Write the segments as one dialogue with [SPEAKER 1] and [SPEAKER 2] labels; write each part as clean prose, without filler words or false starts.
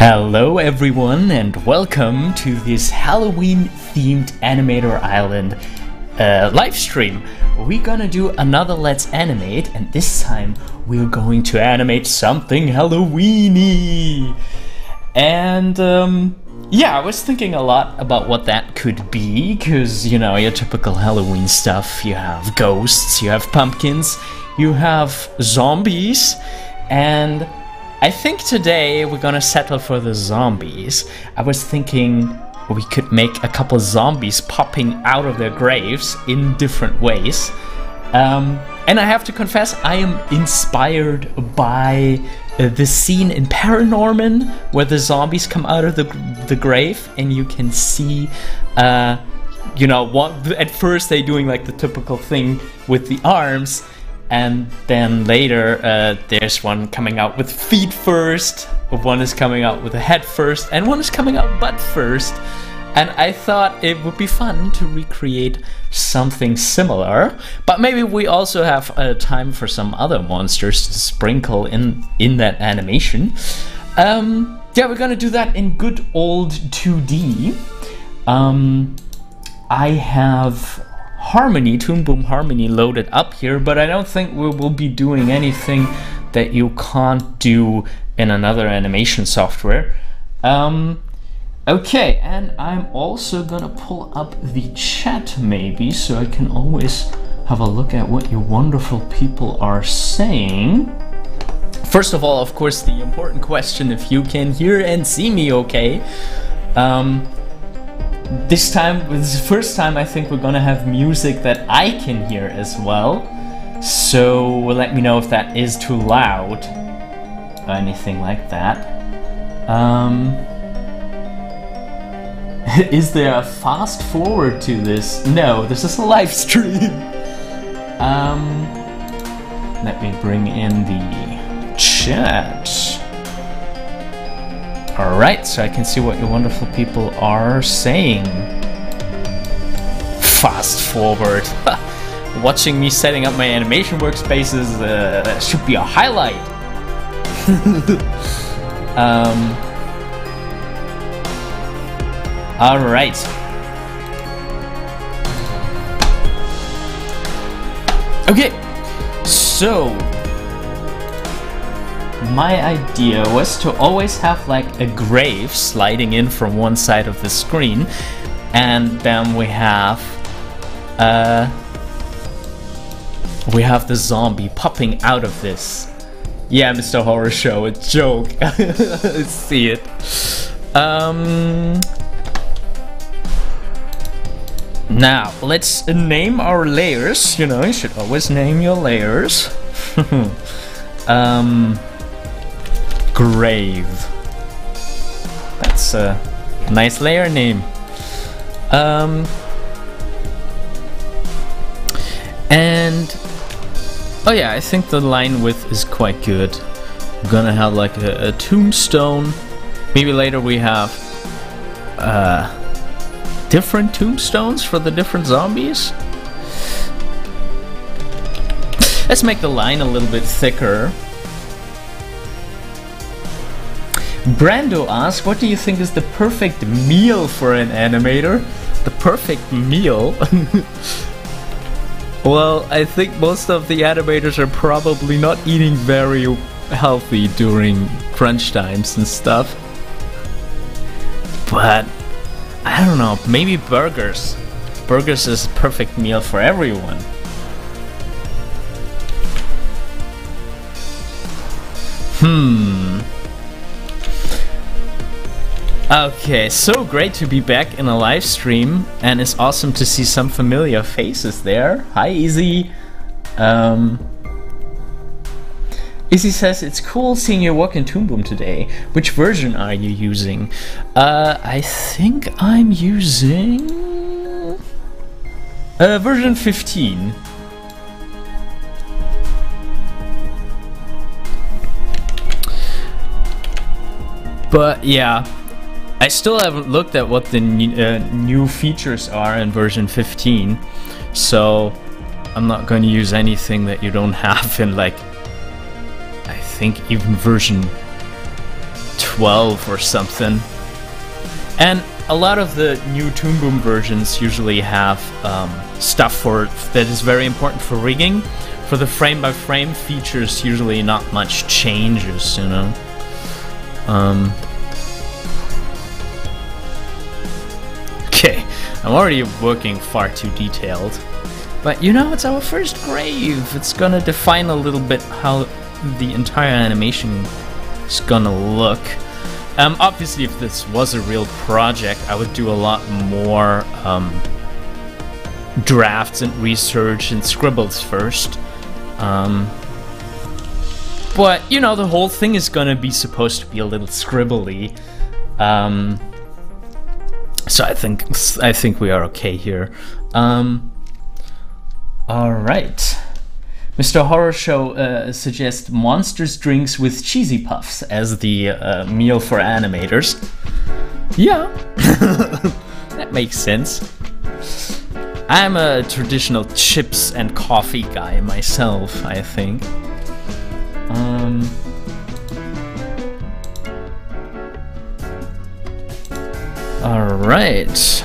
[SPEAKER 1] Hello everyone and welcome to this Halloween-themed Animator Island live stream. We're gonna do another Let's Animate, and this time we're going to animate something Halloweeny. And yeah, I was thinking a lot about what that could be, because, you know, your typical Halloween stuff. You have ghosts, you have pumpkins, you have zombies, and I think today we're gonna settle for the zombies. I was thinking we could make a couple zombies popping out of their graves in different ways. And I have to confess, I am inspired by the scene in Paranorman where the zombies come out of the grave and you can see, you know, at first they're doing like the typical thing with the arms, and then later there's one coming out with feet first, one is coming out with a head first, and one is coming out butt first. And I thought it would be fun to recreate something similar, but maybe we also have time for some other monsters to sprinkle in that animation. Yeah, we're gonna do that in good old 2D. I have Harmony, Toon Boom Harmony loaded up here, but I don't think we will be doing anything that you can't do in another animation software. Okay, and I'm also gonna pull up the chat maybe, so I can always have a look at what you wonderful people are saying. First of all, of course, the important question, if you can hear and see me okay. This is the first time I think we're gonna have music that I can hear as well. So let me know if that is too loud or anything like that. Is there a fast forward to this? No, this is a live stream. Let me bring in the chat. Alright, so I can see what you wonderful people are saying. Fast forward. Watching me setting up my animation workspaces should be a highlight. Alright. Okay, so my idea was to always have like a grave sliding in from one side of the screen, and then we have the zombie popping out of this. Yeah, Mr. Horror Show, a joke. I see it. Now, let's name our layers. You know, you should always name your layers. Grave. That's a nice layer name. And oh yeah, I think the line width is quite good. I'm gonna have like a tombstone. Maybe later we have different tombstones for the different zombies. Let's make the line a little bit thicker. Brando asks, what do you think is the perfect meal for an animator? The perfect meal? Well, I think most of the animators are probably not eating very healthy during crunch times and stuff. But I don't know, maybe burgers. Burgers is a perfect meal for everyone. Okay, so great to be back in a live stream, and it's awesome to see some familiar faces there. Hi, Easy. Izzy says, it's cool seeing your work in Toon Boom today. Which version are you using? I think I'm using version 15. But yeah, I still haven't looked at what the new features are in version 15, so I'm not going to use anything that you don't have in, like, I think even version 12 or something. And a lot of the new Toon Boom versions usually have stuff that is very important for rigging. For the frame-by-frame features, usually not much changes, you know. Okay, I'm already working far too detailed. But you know, it's our first grave. It's gonna define a little bit how the entire animation is gonna look. Obviously, if this was a real project, I would do a lot more drafts and research and scribbles first. But you know, the whole thing is gonna be supposed to be a little scribbly. So I think we are okay here. All right. Mr. Horror Show suggests monsters drinks with cheesy puffs as the meal for animators. Yeah, that makes sense. I'm a traditional chips and coffee guy myself, I think. All right.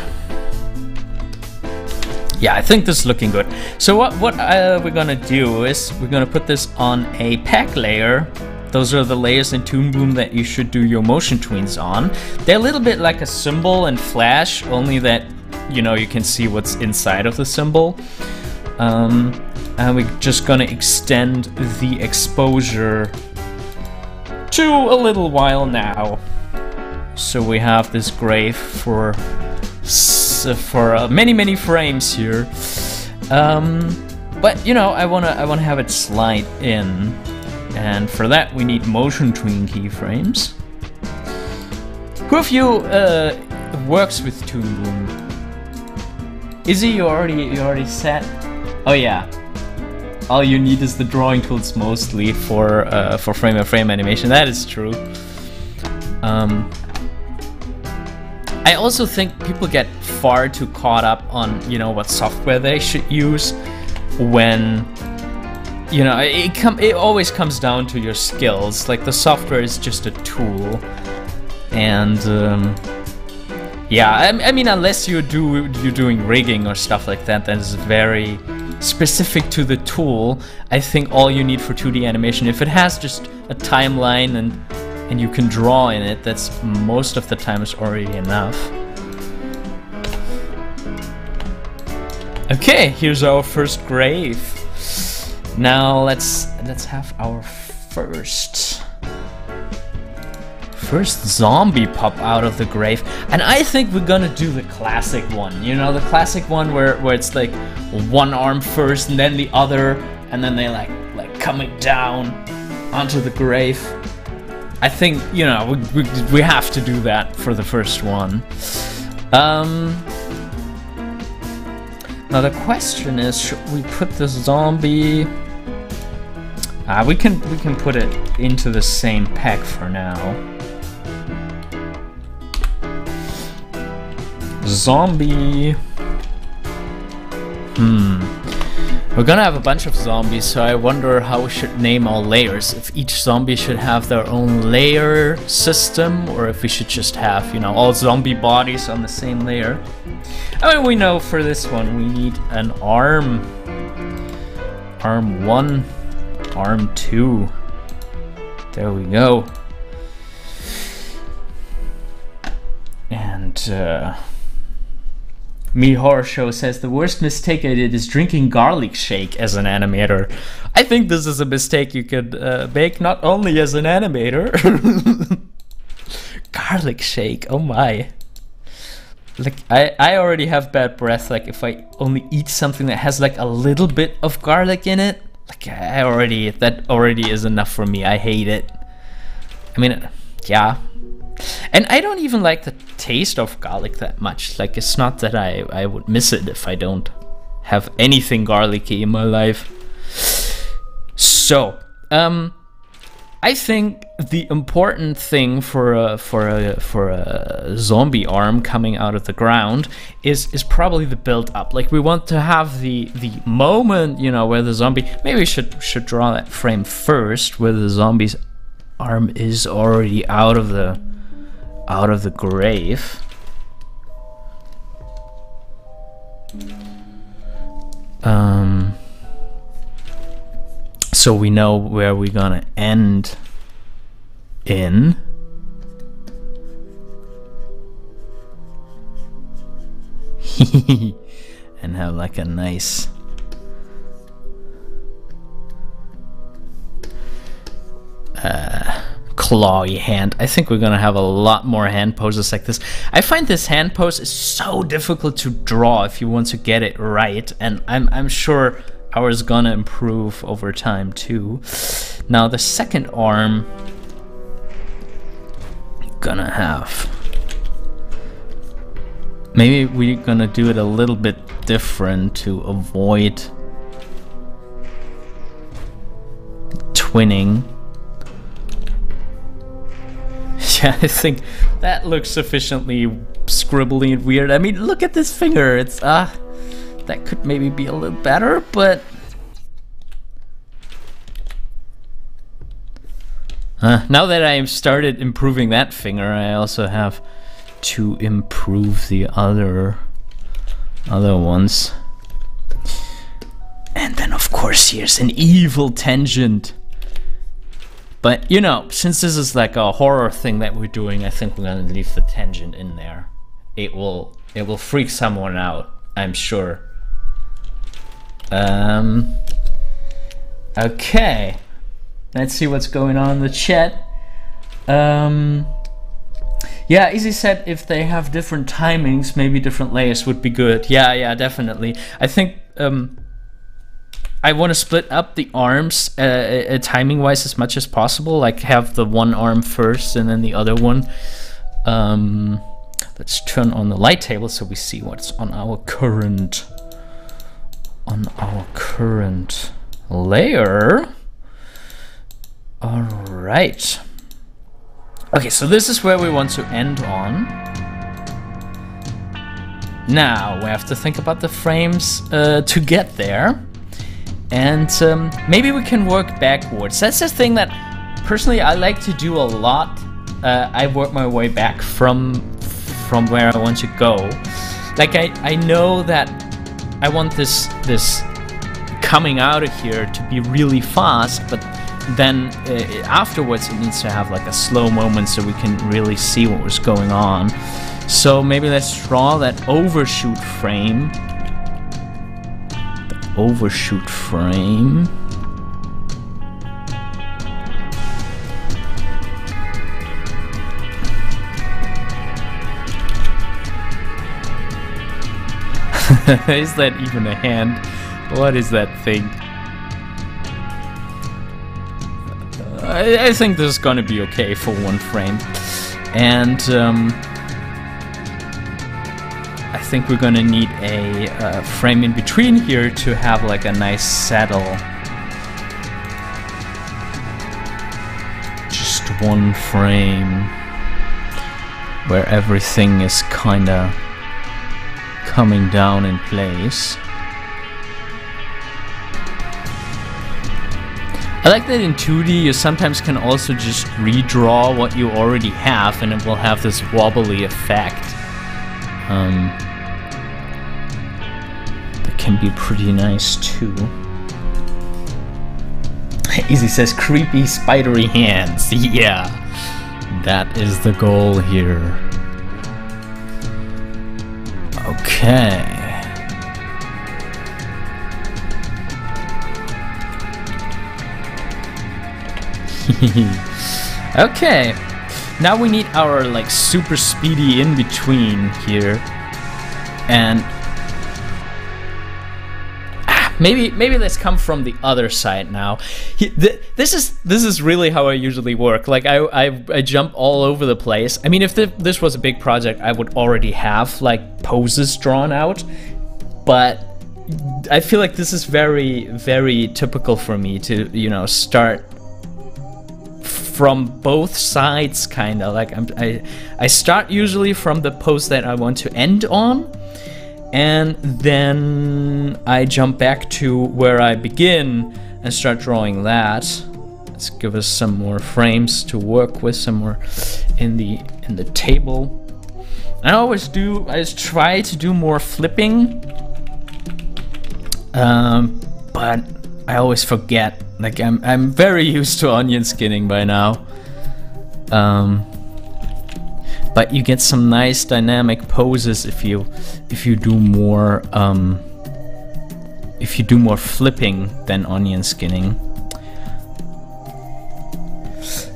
[SPEAKER 1] Yeah, I think this is looking good. So what we're gonna do is we're gonna put this on a pack layer. Those are the layers in Toon Boom that you should do your motion tweens on. They're a little bit like a symbol in Flash, only that, you know, you can see what's inside of the symbol. And we're just gonna extend the exposure to a little while now. So we have this grave for many frames here, but you know, I wanna have it slide in, and for that we need motion tween keyframes. Who of you works with Toon Boom? Izzy, you already set? Oh yeah. All you need is the drawing tools mostly for frame-by-frame animation. That is true. I also think people get far too caught up on, you know, what software they should use when, you know, it always comes down to your skills. Like, the software is just a tool, and yeah, I mean, unless you're doing rigging or stuff like that, that is very specific to the tool. I think all you need for 2D animation, if it has just a timeline and you can draw in it, that's most of the time is already enough. Okay, here's our first grave. Now let's have our first zombie pop out of the grave, and I think we're gonna do the classic one. You know, the classic one where it's like one arm first and then the other, and then they like coming down onto the grave. I think, you know, we have to do that for the first one. Now the question is, should we put the zombie? We can put it into the same pack for now. Zombie. We're gonna have a bunch of zombies, so I wonder how we should name our layers. If each zombie should have their own layer system, or if we should just have, you know, all zombie bodies on the same layer. I mean, we know for this one we need an arm. Arm 1, arm 2. There we go. And Me Horror Show says the worst mistake I did is drinking garlic shake as an animator. I think this is a mistake you could make not only as an animator. Garlic shake, oh my. Like, I already have bad breath. Like, if I only eat something that has like a little bit of garlic in it, like that already is enough for me. I hate it. I mean, yeah. And I don't even like the taste of garlic that much. Like, it's not that I would miss it if I don't have anything garlicky in my life. So, I think the important thing for a zombie arm coming out of the ground is probably the build up. Like, we want to have the moment, you know, where the zombie, maybe we should draw that frame first where the zombies arm is already out of the grave. So we know where we're gonna end in. And have like a nice clawy hand. I think we're gonna have a lot more hand poses like this. I find this hand pose is so difficult to draw if you want to get it right, and I'm sure ours gonna improve over time too. Now the second arm gonna have, maybe we're gonna do it a little bit different to avoid twinning. Yeah, I think that looks sufficiently scribbly and weird. I mean, look at this finger. It's that could maybe be a little better, but now that I've started improving that finger, I also have to improve the other ones. And then of course here's an evil tangent. But you know, since this is like a horror thing that we're doing, I think we're gonna leave the tangent in there. It will freak someone out, I'm sure. Okay. Let's see what's going on in the chat. Yeah, Easy said if they have different timings, maybe different layers would be good. Yeah, definitely. I think I want to split up the arms timing-wise as much as possible. Like have the one arm first and then the other one. Let's turn on the light table so we see what's on our current layer. All right. Okay, so this is where we want to end on. Now we have to think about the frames to get there, and maybe we can work backwards. That's the thing that personally I like to do a lot. I work my way back from where I want to go. Like I know that I want this coming out of here to be really fast, but then afterwards it needs to have like a slow moment so we can really see what was going on. So maybe let's draw that overshoot frame. The overshoot frame. Is that even a hand? What is that thing? I think this is gonna be okay for one frame, and I think we're gonna need a frame in between here to have like a nice saddle. Just one frame where everything is kinda coming down in place. I like that in 2D you sometimes can also just redraw what you already have and it will have this wobbly effect. That can be pretty nice too. Easy says creepy spidery hands. Yeah, that is the goal here. Okay. Okay, now we need our like super speedy in between here, and maybe let's come from the other side now. This is really how I usually work. Like I jump all over the place. I mean, if this was a big project, I would already have like poses drawn out, but I feel like this is very typical for me to, you know, start from both sides, kind of like I start usually from the pose that I want to end on, and then I jump back to where I begin and start drawing that. Let's give us some more frames to work with, some more in the table. I always try to do more flipping, but I always forget. Like I'm very used to onion skinning by now. But you get some nice dynamic poses if you do more flipping than onion skinning.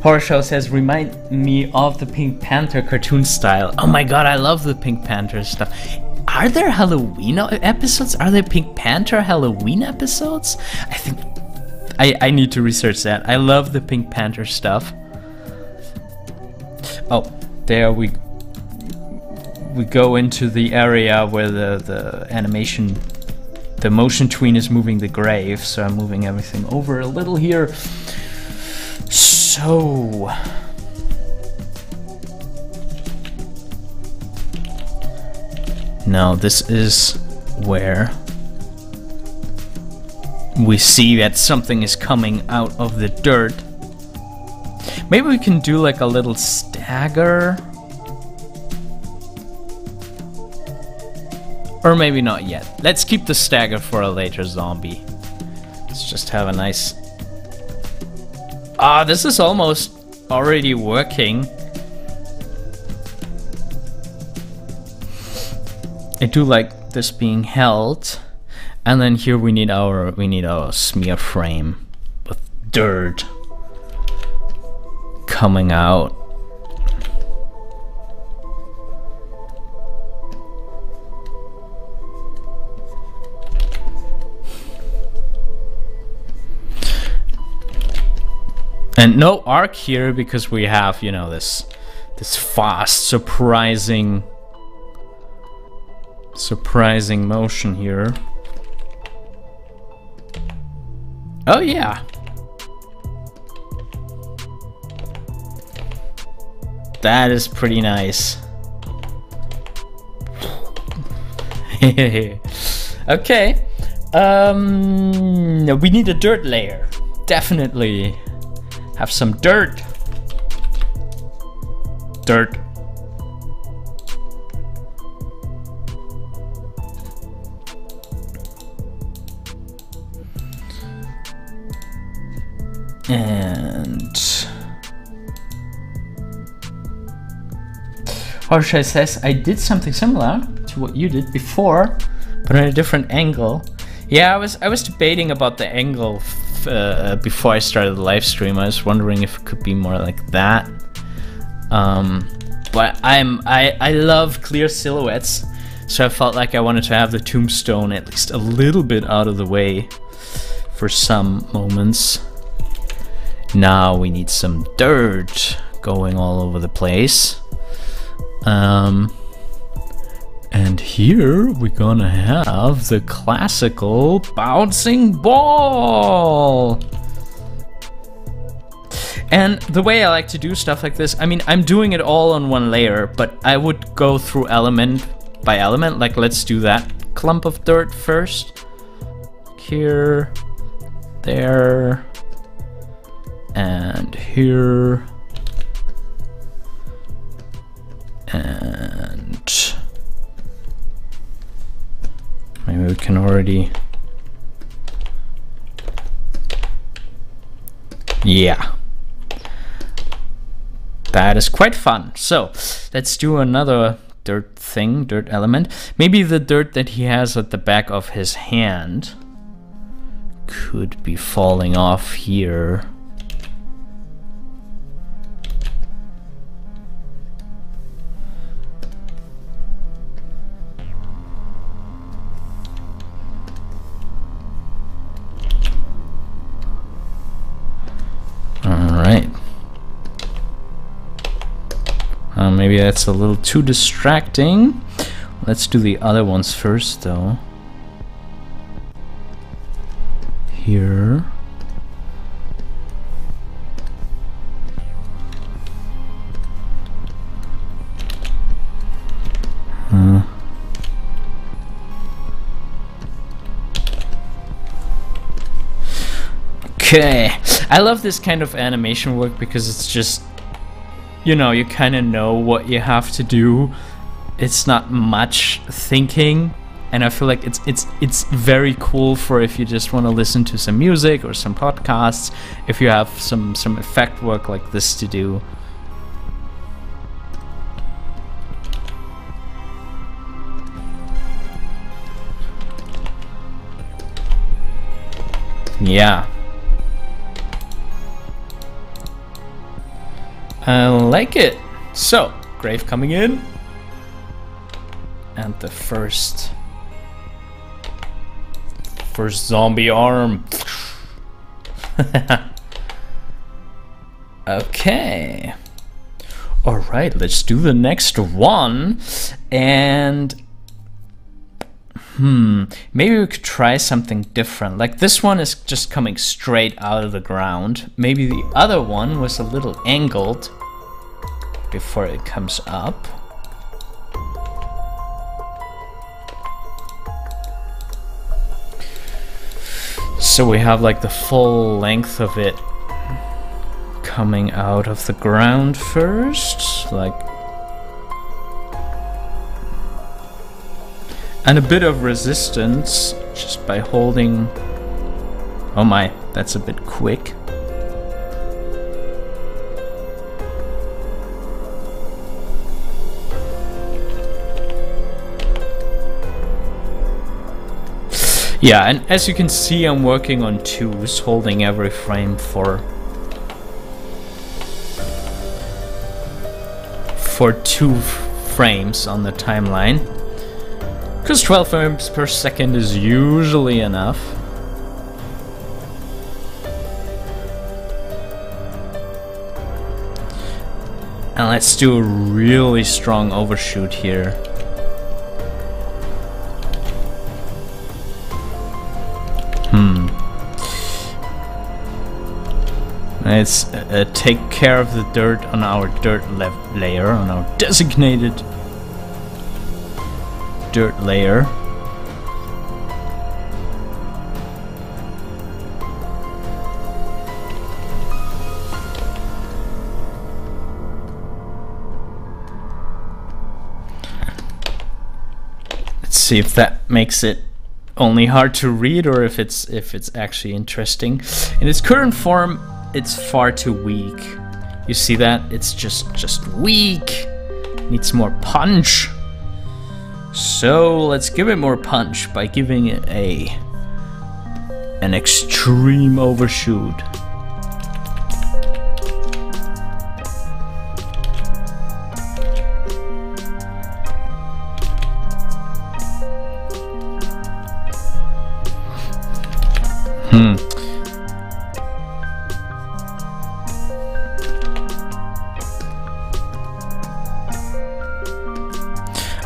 [SPEAKER 1] Horror Show says, remind me of the Pink Panther cartoon style. Oh my god, I love the Pink Panther stuff. Are there Halloween episodes? Are there Pink Panther Halloween episodes? I think I need to research that. I love the Pink Panther stuff. Oh, there we go into the area where the animation, the motion tween is moving the grave, so I'm moving everything over a little here. So now this is where we see that something is coming out of the dirt. Maybe we can do like a little stagger. Or maybe not yet. Let's keep the stagger for a later zombie. Let's just have a nice... Ah, this is almost already working. I do like this being held. And then here we need our smear frame with dirt coming out. And no arc here because we have, you know, this fast, surprising motion here. Oh yeah. That is pretty nice. Okay. We need a dirt layer. Definitely. Have some dirt. Dirt. And Harsha says, I did something similar to what you did before, but on a different angle. Yeah, I was debating about the angle before I started the live stream. I was wondering if it could be more like that. But I love clear silhouettes, so I felt like I wanted to have the tombstone at least a little bit out of the way for some moments. Now we need some dirt going all over the place. And here we're gonna have the classical bouncing ball. And the way I like to do stuff like this, I mean, I'm doing it all on one layer, but I would go through element by element. Like, let's do that clump of dirt first. Here, there, and here, and maybe we can already... Yeah. That is quite fun. So let's do another dirt thing, dirt element. Maybe the dirt that he has at the back of his hand could be falling off here. Alright. Maybe that's a little too distracting. Let's do the other ones first, though. Here. Okay, I love this kind of animation work because it's just, you know, you kind of know what you have to do. It's not much thinking, and I feel like it's very cool for if you just want to listen to some music or some podcasts, if you have some effect work like this to do. Yeah. I like it. So, grave coming in. And the first zombie arm. Okay. All right, let's do the next one. And maybe we could try something different. Like this one is just coming straight out of the ground. Maybe the other one was a little angled before it comes up. So we have like the full length of it coming out of the ground first, like, and a bit of resistance just by holding. Oh my, that's a bit quick. Yeah, and as you can see, I'm working on twos, holding every frame for 2 frames on the timeline. Because 12 frames per second is usually enough. And let's do a really strong overshoot here. Let's take care of the dirt on our dirt layer, on our designated dirt layer. Let's see if that makes it only hard to read or if it's actually interesting. In its current form, it's far too weak. You see that? It's just weak. Needs more punch. So let's give it more punch by giving it an extreme overshoot.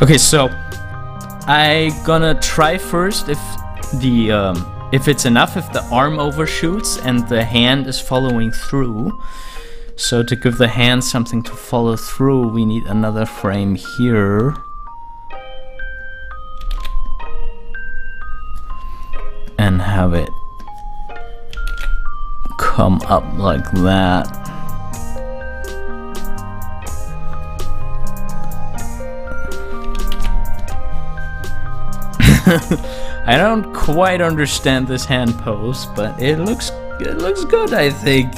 [SPEAKER 1] Okay, so I gonna try first if it's enough, if the arm overshoots and the hand is following through. So to give the hand something to follow through, we need another frame here. And have it come up like that. I don't quite understand this hand pose, but it looks good, I think.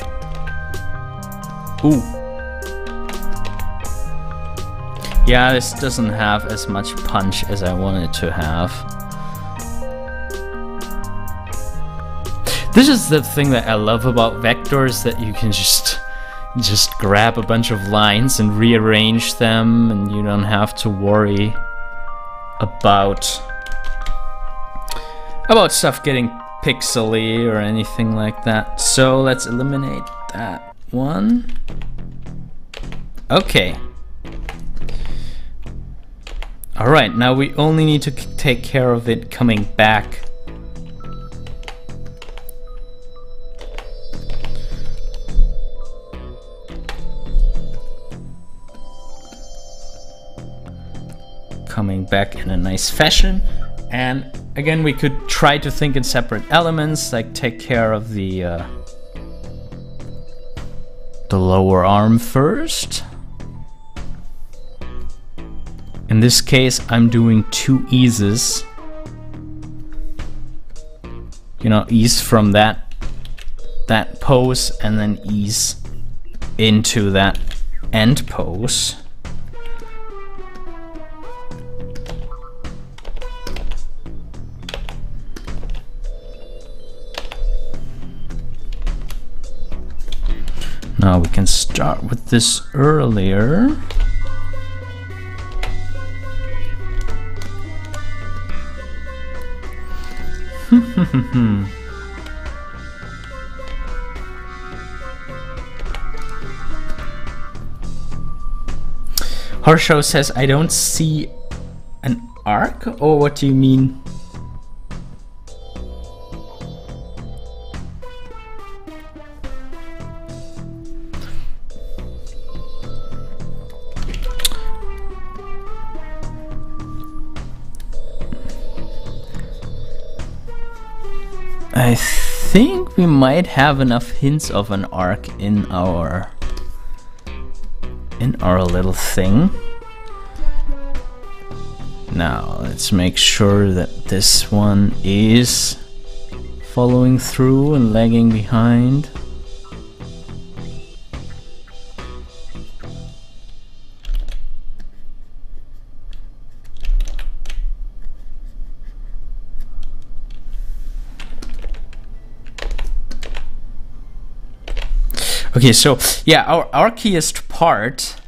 [SPEAKER 1] Ooh. Yeah, this doesn't have as much punch as I want it to have. This is the thing that I love about vectors, that you can just grab a bunch of lines and rearrange them, and you don't have to worry about stuff getting pixely or anything like that. So let's eliminate that one. Okay. Alright, now we only need to take care of it coming back. Coming back in a nice fashion. And again, we could try to think in separate elements, like take care of the the lower arm first. In this case, I'm doing 2 eases. You know, ease from that pose and then ease into that end pose. Now we can start with this earlier. Horshow says, I don't see an arc, or what do you mean? I think we might have enough hints of an arc in our little thing. Now let's make sure that this one is following through and lagging behind. Okay, so yeah, our archiest part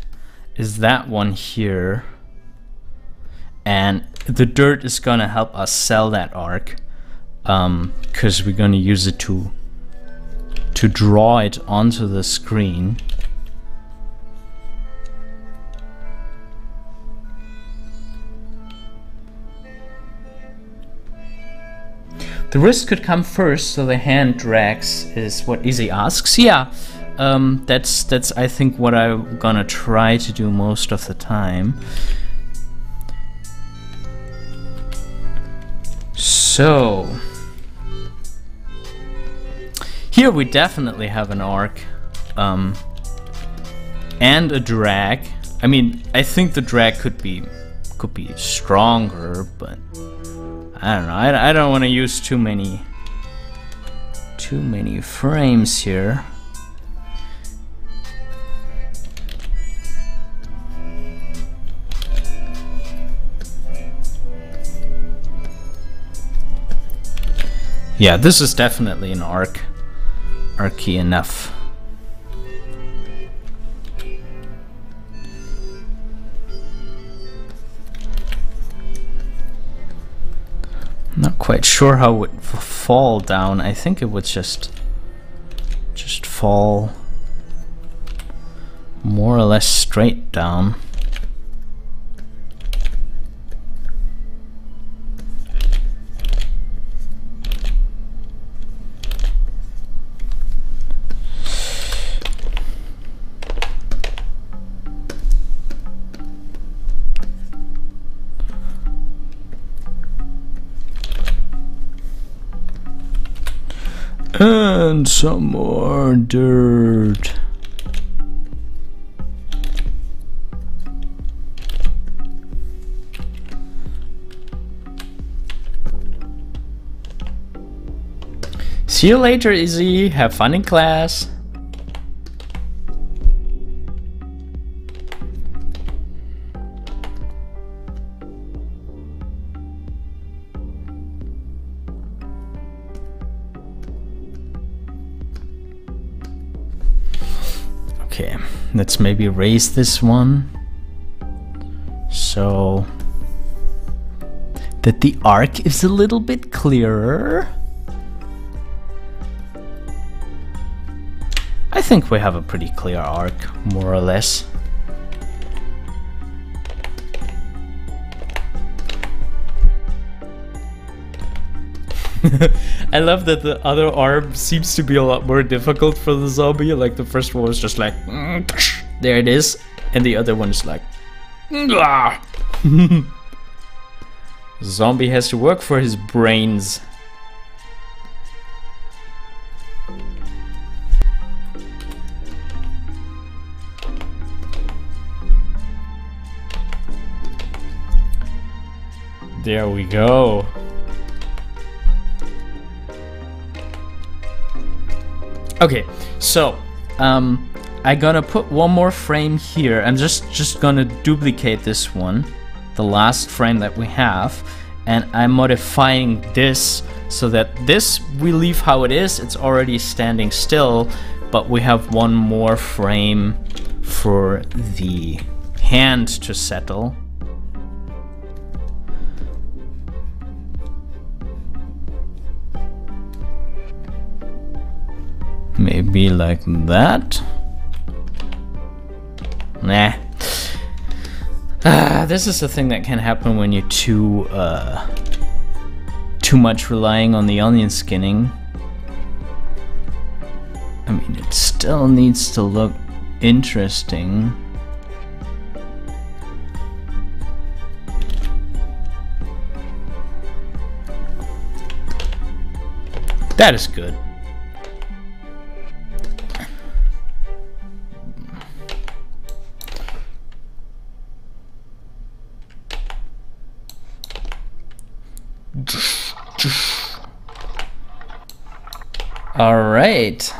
[SPEAKER 1] is that one here, and the dirt is gonna help us sell that arc, because we're gonna use it to draw it onto the screen. The wrist could come first, so the hand drags is what Izzy asks. Yeah. That's I think what I'm gonna try to do most of the time. So here we definitely have an arc and a drag. I mean, I think the drag could be stronger, but I don't know. I don't want to use too many frames here. Yeah, this is definitely an arcy enough. Not quite sure how it would fall down. I think it would just fall more or less straight down. And some more dirt. See you later, Izzy. Have fun in class. Okay, let's maybe raise this one so that the arc is a little bit clearer. I think we have a pretty clear arc, more or less. I love that the other arm seems to be a lot more difficult for the zombie. Like the first one was just like, there it is, and the other one is like, zombie has to work for his brains. There we go. Okay, so I'm gonna put one more frame here. I'm just gonna duplicate this one, the last frame that we have, and I'm modifying this so that this we leave how it is. It's already standing still, but we have one more frame for the hand to settle. Maybe like that. Nah. This is a thing that can happen when you're too much relying on the onion skinning. I mean, it still needs to look interesting. That is good. All right.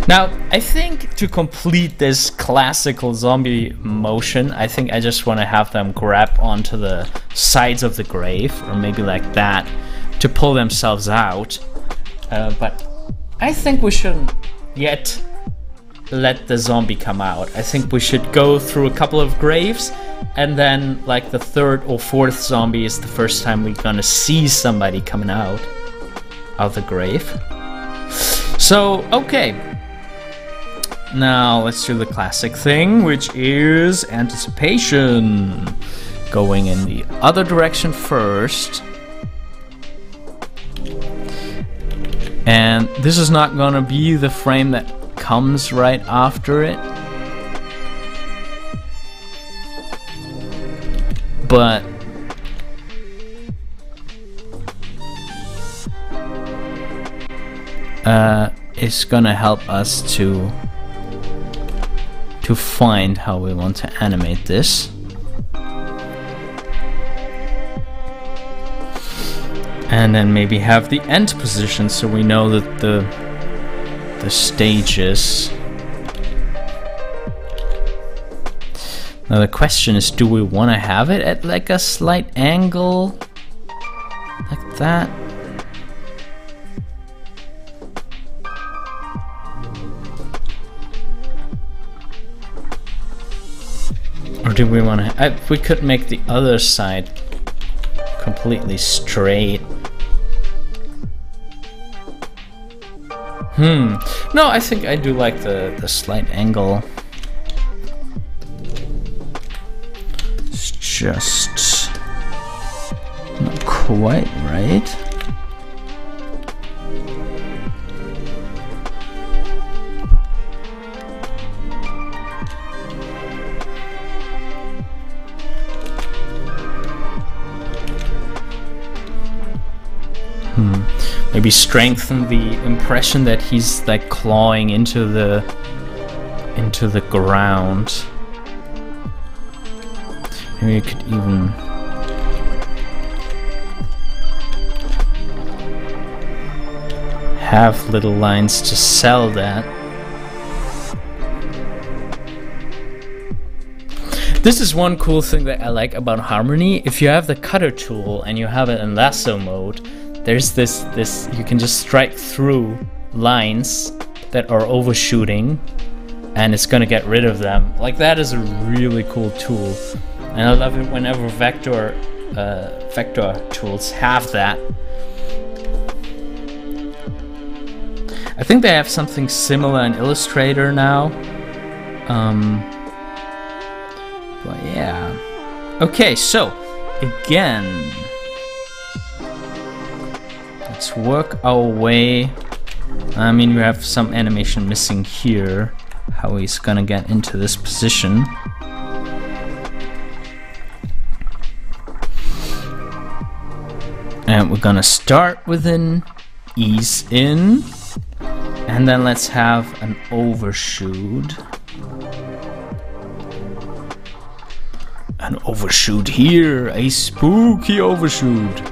[SPEAKER 1] Now, I think to complete this classical zombie motion, I think I just want to have them grab onto the sides of the grave, or maybe like that, to pull themselves out. But I think we shouldn't yet let the zombie come out. I think we should go through a couple of graves, and then like the third or fourth zombie is the first time we're gonna see somebody coming out of the grave. So, okay. Now let's do the classic thing, which is anticipation. Going in the other direction first. And this is not gonna be the frame that comes right after it. But it's gonna help us to find how we want to animate this. And then maybe have the end position so we know that the stages. Now the question is, do we want to have it at like a slight angle like that? Or do we want to... we could make the other side completely straight. No, I think I do like the slight angle. It's just not quite right. Maybe strengthen the impression that he's like clawing into the ground. Maybe you could even have little lines to sell that. This is one cool thing that I like about Harmony. If you have the cutter tool and you have it in lasso mode, there's this you can just strike through lines that are overshooting and it's gonna get rid of them. Like, that is a really cool tool. And I love it whenever vector tools have that. I think they have something similar in Illustrator now. But yeah. Okay, so again, let's work our way. I mean, we have some animation missing here. How he's gonna get into this position. And we're gonna start with an ease in. And then let's have an overshoot. An overshoot here, a spooky overshoot.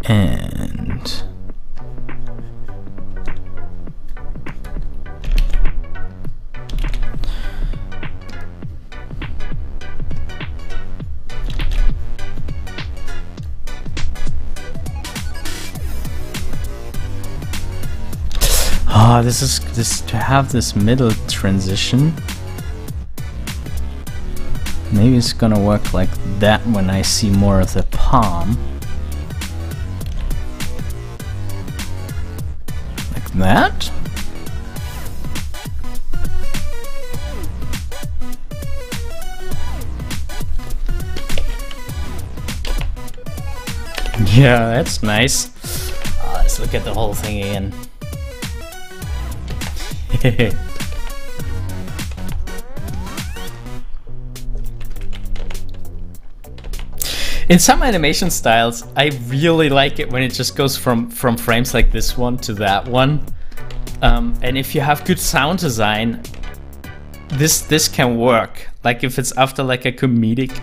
[SPEAKER 1] And this to have this middle transition. Maybe it's gonna work like that when I see more of the palm. Like that. Yeah, that's nice. Let's look at the whole thing again. In some animation styles, I really like it when it just goes from frames like this one to that one. And if you have good sound design, this can work. Like if it's after like a comedic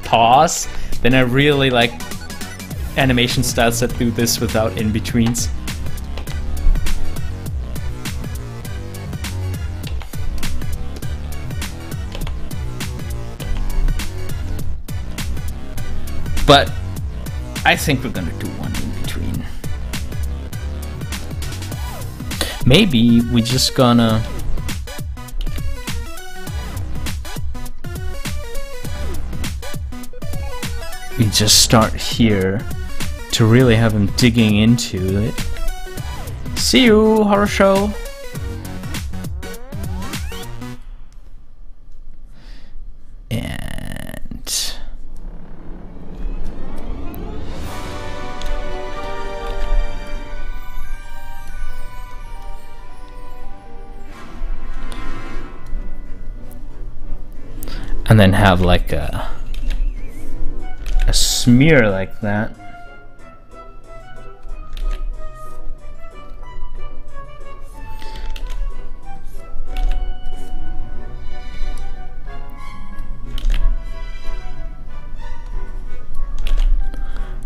[SPEAKER 1] pause, then I really like animation styles that do this without in-betweens. But I think we're gonna do one in between. Maybe we just gonna just start here to really have him digging into it. See you, horror show. And then have like a smear like that.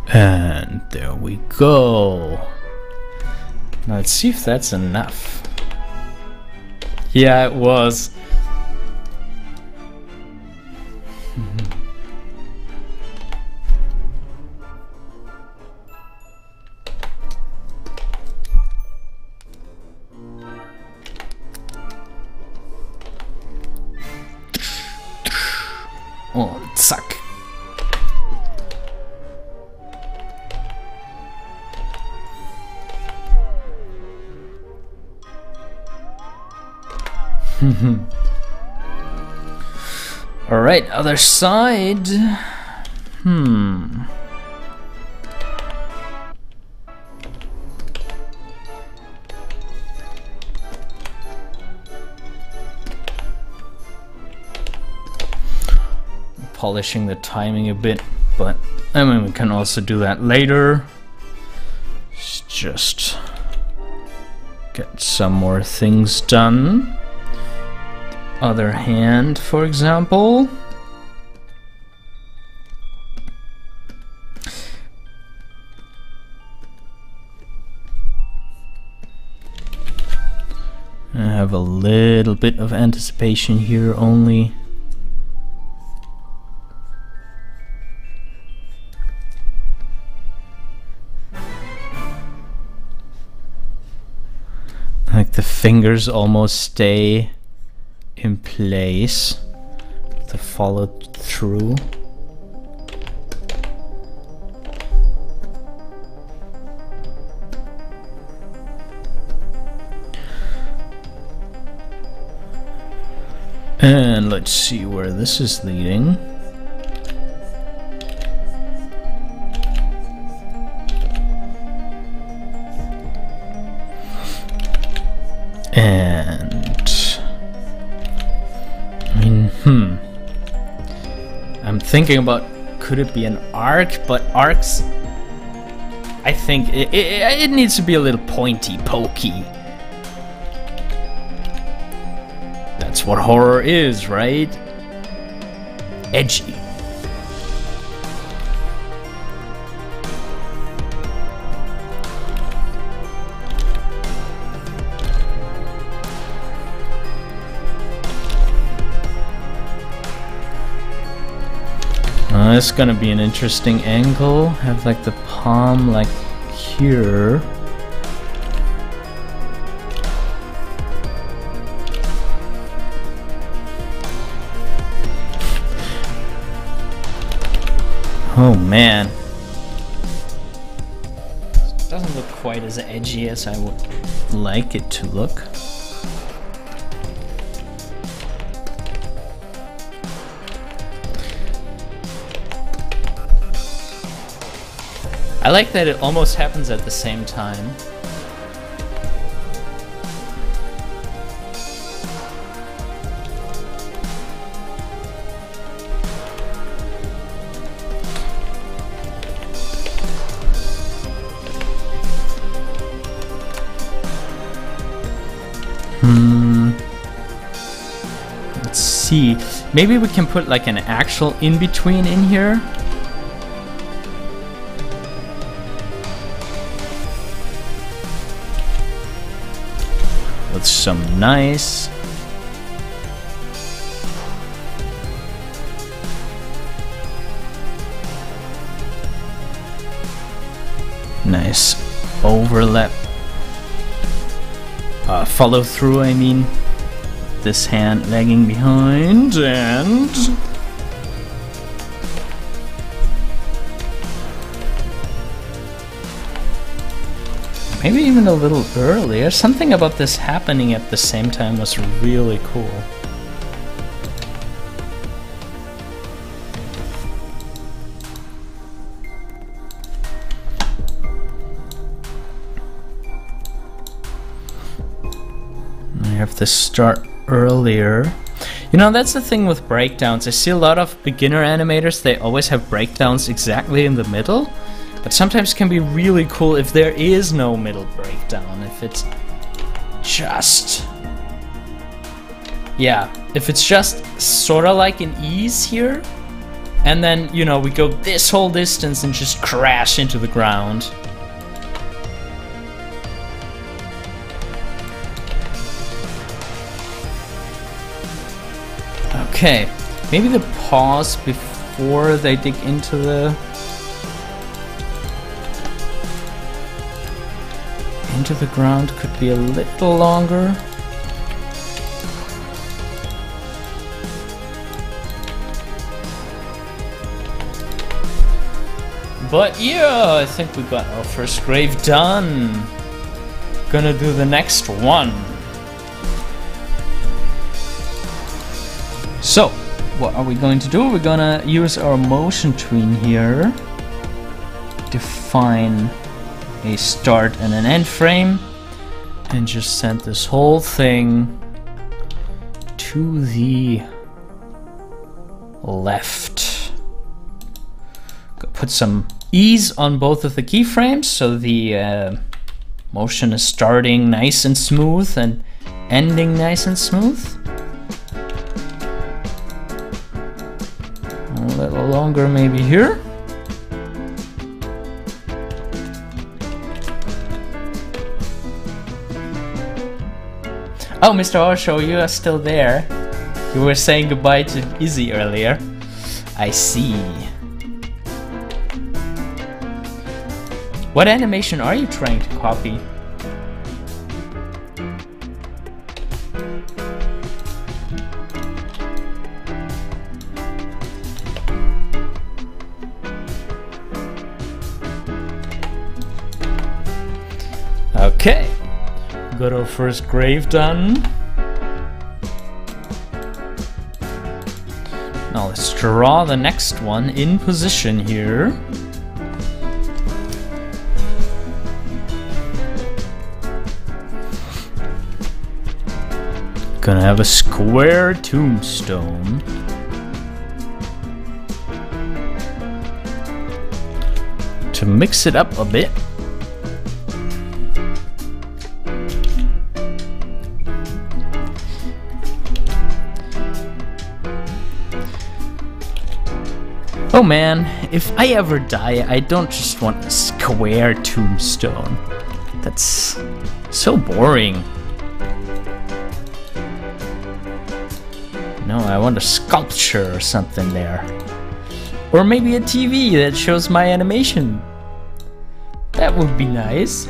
[SPEAKER 1] And there we go. Now let's see if that's enough. Yeah, it was. Oh, zack. All right, other side. Polishing the timing a bit, but I mean we can also do that later. Let's just get some more things done. Other hand, for example. I have a little bit of anticipation here only. Like the fingers almost stay in place to follow through. And let's see where this is leading. And I mean, thinking about, could it be an arc? But arcs, I think it needs to be a little pointy, pokey. That's what horror is, right? Edgy. This is gonna be an interesting angle. Have like the palm like here. Oh man. It doesn't look quite as edgy as I would like it to look. I like that it almost happens at the same time. Let's see. Maybe we can put like an actual in-between in here. With some nice overlap, follow through, I mean, this hand lagging behind, and maybe even a little earlier. Something about this happening at the same time was really cool. I have to start earlier. You know, that's the thing with breakdowns. I see a lot of beginner animators, they always have breakdowns exactly in the middle. But sometimes it can be really cool if there is no middle breakdown, if it's just... yeah, if it's just sort of like an ease here, and then, you know, we go this whole distance and just crash into the ground. Okay, maybe the pause before they dig into the... ground could be a little longer. But yeah, I think we got our first grave done. Gonna do the next one. So, what are we going to do? We're gonna use our motion tween here. Define a start and an end frame, and just send this whole thing to the left. Put some ease on both of the keyframes so the motion is starting nice and smooth and ending nice and smooth. A little longer maybe here. Oh, Mr. Osho, you are still there. You were saying goodbye to Izzy earlier. I see. What animation are you trying to copy? Okay. Got our first grave done. Now let's draw the next one in position here. Gonna have a square tombstone. to mix it up a bit. Oh man, if I ever die, I don't just want a square tombstone. That's so boring. No, I want a sculpture or something there. Or maybe a TV that shows my animation. That would be nice.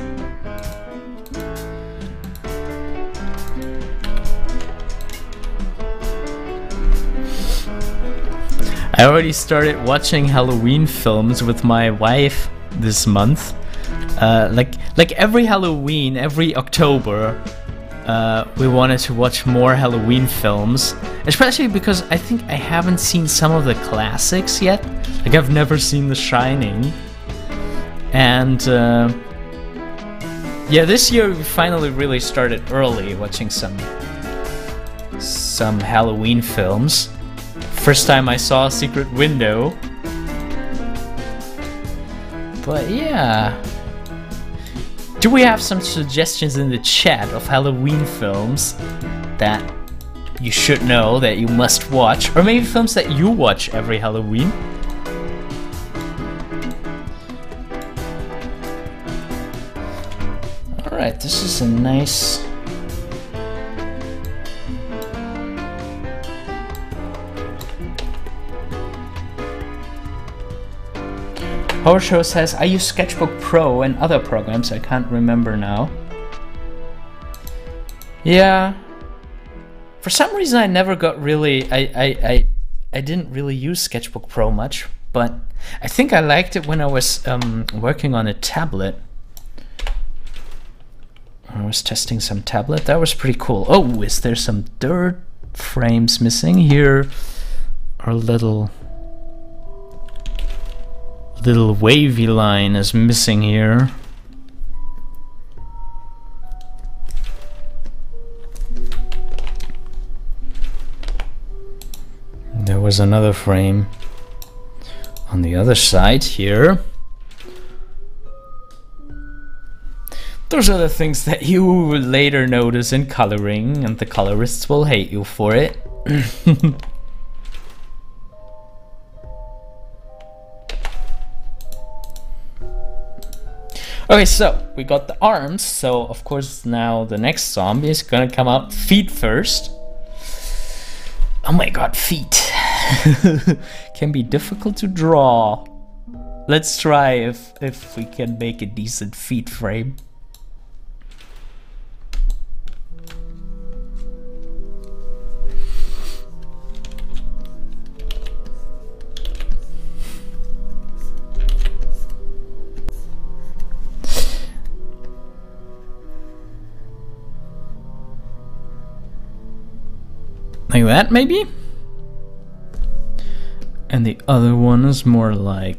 [SPEAKER 1] I already started watching Halloween films with my wife this month. Like every Halloween, every October, we wanted to watch more Halloween films, especially because I think I haven't seen some of the classics yet. Like I've never seen The Shining, and yeah, this year we finally really started early watching some Halloween films. First time I saw Secret Window. But yeah. Do we have some suggestions in the chat of Halloween films that you should know, that you must watch? Or maybe films that you watch every Halloween? Alright, this is a nice... Horror Show says, I use Sketchbook Pro and other programs, I can't remember now. Yeah. For some reason I never got really, I didn't really use Sketchbook Pro much, but I think I liked it when I was working on a tablet. I was testing some tablet, that was pretty cool. Oh, is there some dirt frames missing? Here are little wavy line is missing here. There was another frame on the other side here. Those are the things that you will later notice in coloring, and the colorists will hate you for it. Okay, so we got the arms, so of course now the next zombie is gonna come out feet first. Oh my god, feet. Can be difficult to draw. Let's try if we can make a decent feet frame. Like that, maybe? And the other one is more like...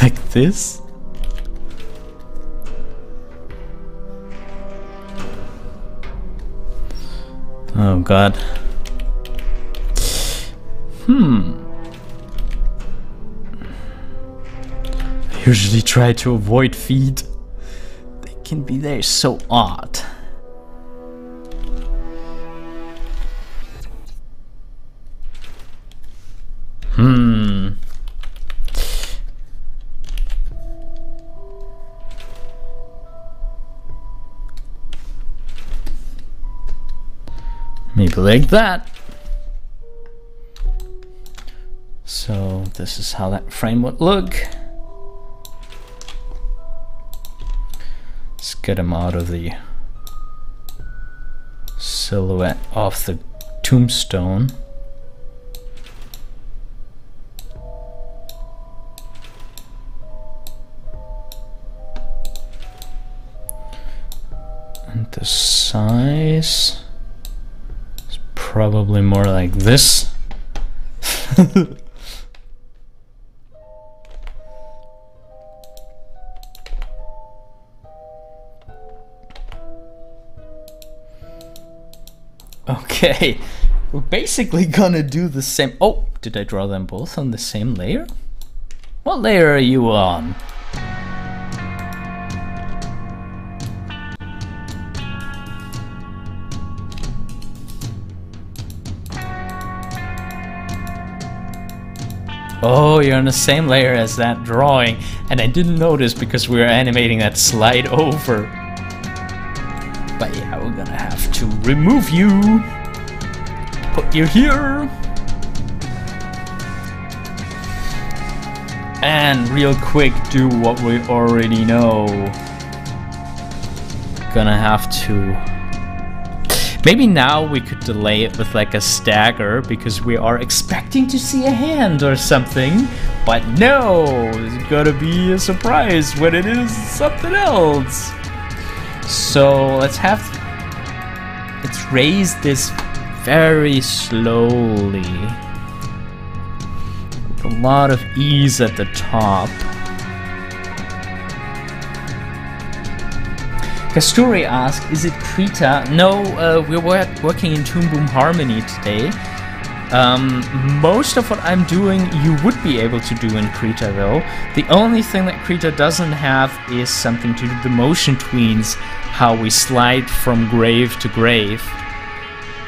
[SPEAKER 1] like this? Oh god. I usually try to avoid feet. Can be there so odd. Maybe like that. So this is how that frame would look. Let's get him out of the silhouette of the tombstone. And the size is probably more like this. Okay, we're basically gonna do the same. Oh, did I draw them both on the same layer? What layer are you on? Oh, you're on the same layer as that drawing, and I didn't notice because we were animating that slide over. But yeah, we're gonna have to remove you. Put you here. And real quick, do what we already know. Gonna have to... Maybe now we could delay it with like a stagger because we are expecting to see a hand or something. But no, it's gonna be a surprise when it is something else. So let's raise this very slowly. With a lot of ease at the top. Kasturi asked, is it Krita? No, we're working in Toon Boom Harmony today. Most of what I'm doing you would be able to do in Krita though. The only thing that Krita doesn't have is something to do the motion tweens, how we slide from grave to grave.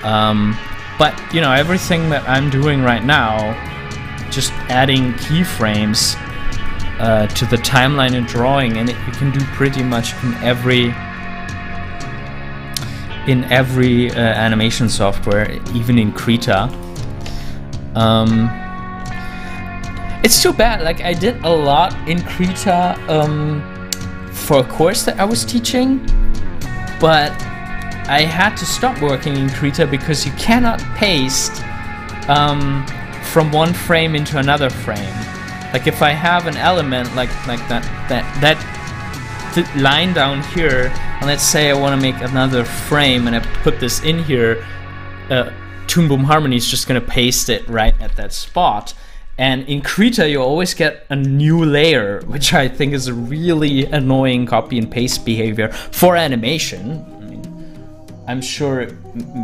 [SPEAKER 1] But, you know, everything that I'm doing right now, just adding keyframes to the timeline and drawing, and you can do pretty much in every animation software, even in Krita. It's too bad, like I did a lot in Krita for a course that I was teaching, but I had to stop working in Krita because you cannot paste from one frame into another frame. Like if I have an element like that line down here, and let's say I want to make another frame and I put this in here, Toon Boom Harmony is just going to paste it right at that spot. And in Krita you always get a new layer, which I think is a really annoying copy and paste behavior for animation. I mean, I'm sure it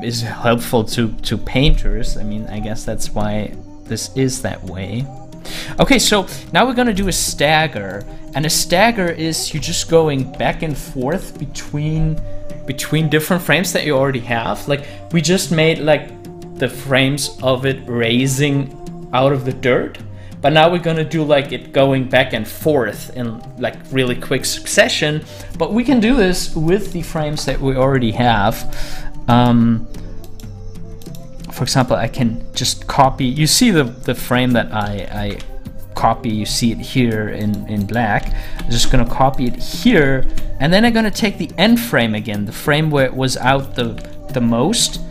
[SPEAKER 1] is helpful to painters. I mean, I guess that's why this is that way. Okay, so now we're gonna do a stagger, and a stagger is you just going back and forth between different frames that you already have. Like we just made like the frames of it raising out of the dirt, but now we're gonna do like it going back and forth in like really quick succession. But we can do this with the frames that we already have. For example, I can just copy, you see the frame that I copy, you see it here in black. I'm just gonna copy it here, and then I'm gonna take the end frame again, the frame where it was out the most,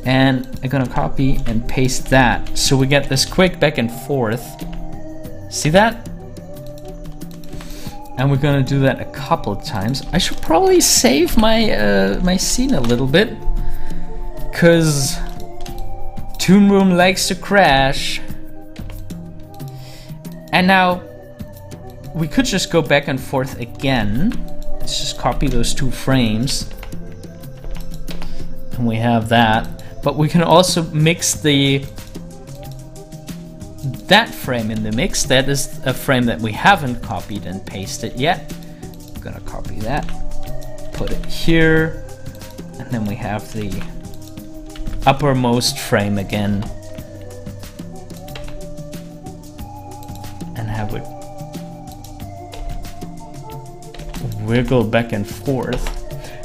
[SPEAKER 1] and I'm gonna copy and paste that. So we get this quick back and forth. See that? And we're gonna do that a couple of times. I should probably save my my scene a little bit, cause Toon Boom likes to crash. And now we could just go back and forth again. Let's just copy those two frames, and we have that. But we can also mix that frame in the mix. That is a frame that we haven't copied and pasted yet. I'm gonna copy that, put it here, and then we have the uppermost frame again, and have it wiggle back and forth.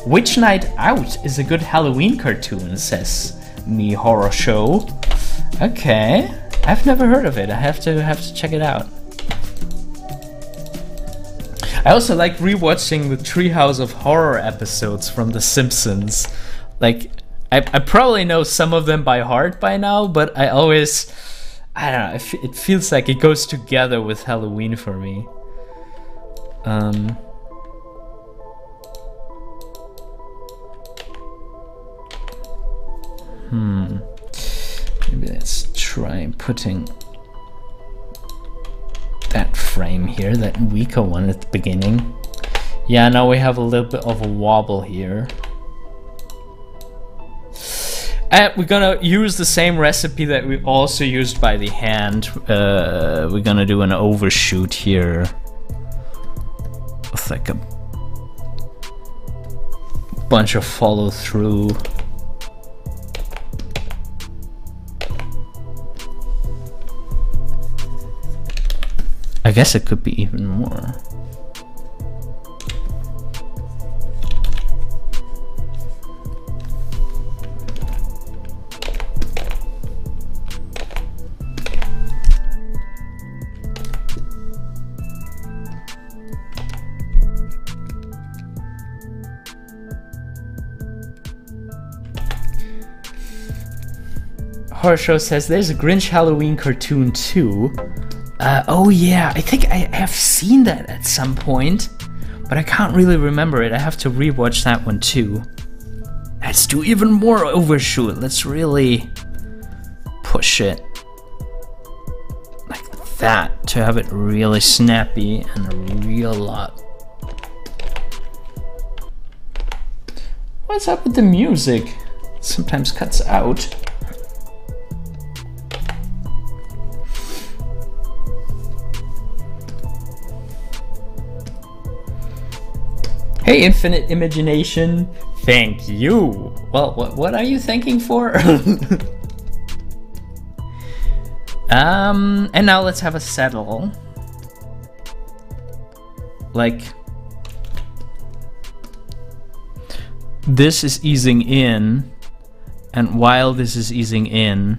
[SPEAKER 1] Witch Night Out is a good Halloween cartoon, says Me Horror Show. Okay, I've never heard of it. I have to check it out. I also like rewatching the Treehouse of Horror episodes from The Simpsons. Like, I probably know some of them by heart by now, but I don't know, it feels like it goes together with Halloween for me. Maybe let's try putting that frame here, that weaker one at the beginning. Yeah, now we have a little bit of a wobble here. We're gonna use the same recipe that we also used by the hand. We're gonna do an overshoot here with like a bunch of follow through. I guess it could be even more. Horror Show says there's a Grinch Halloween cartoon too. Oh yeah, I think I have seen that at some point, but I can't really remember it. I have to rewatch that one too. Let's do even more overshoot. Let's really push it like that to have it really snappy and a real lot. What's up with the music? It sometimes cuts out. Hey, Infinite Imagination, thank you. Well, what are you thanking for? And now let's have a settle. Like, this is easing in, and while this is easing in,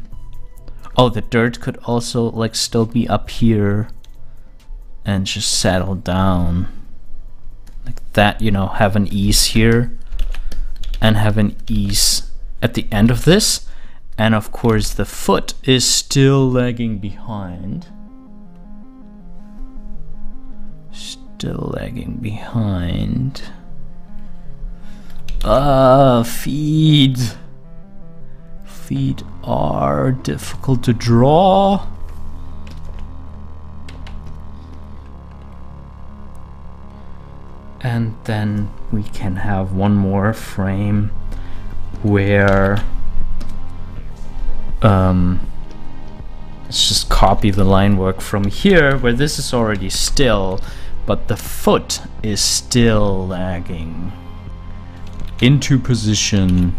[SPEAKER 1] oh, the dirt could also like still be up here and just settle down. Like that, you know, have an ease here and have an ease at the end of this. And of course the foot is still lagging behind. Still lagging behind. Feet. Feet are difficult to draw. And then we can have one more frame where let's just copy the line work from here where this is already still, but the foot is still lagging into position.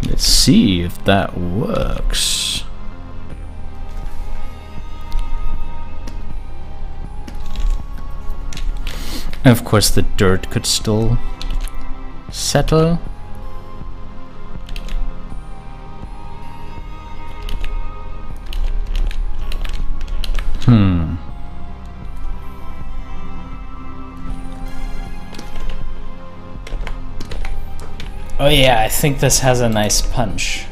[SPEAKER 1] Let's see if that works. And of course the dirt could still settle. Oh yeah, I think this has a nice punch.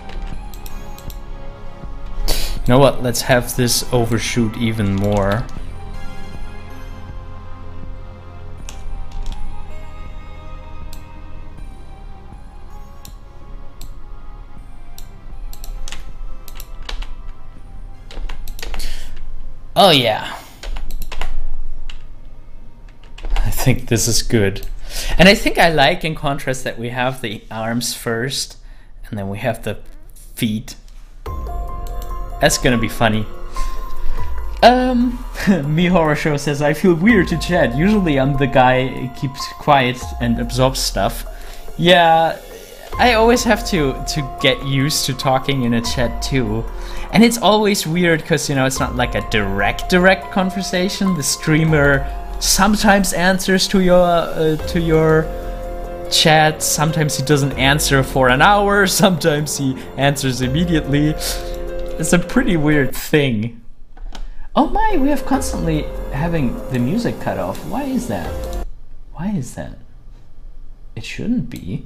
[SPEAKER 1] You know what, let's have this overshoot even more. Oh yeah. I think this is good. And I think I like in contrast that we have the arms first and then we have the feet. That's gonna be funny. Me Horror Show says I feel weird to chat. Usually I'm the guy who keeps quiet and absorbs stuff. Yeah, I always have to get used to talking in a chat too. And it's always weird because, you know, it's not like a direct conversation. The streamer sometimes answers to your chat, sometimes he doesn't answer for an hour, sometimes he answers immediately. It's a pretty weird thing. Oh my, we have constantly having the music cut off. Why is that? Why is that? It shouldn't be.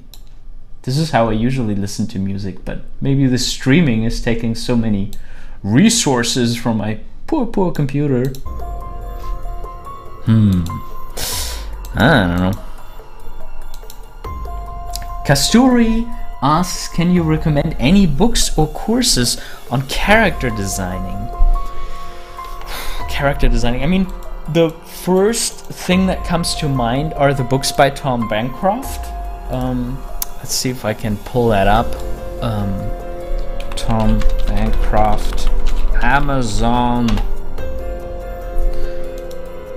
[SPEAKER 1] This is how I usually listen to music, but maybe the streaming is taking so many resources from my poor computer. I don't know. Kasturi asks, can you recommend any books or courses on character designing? Character designing, I mean, the first thing that comes to mind are the books by Tom Bancroft. Let's see if I can pull that up. Tom Bancroft, Amazon.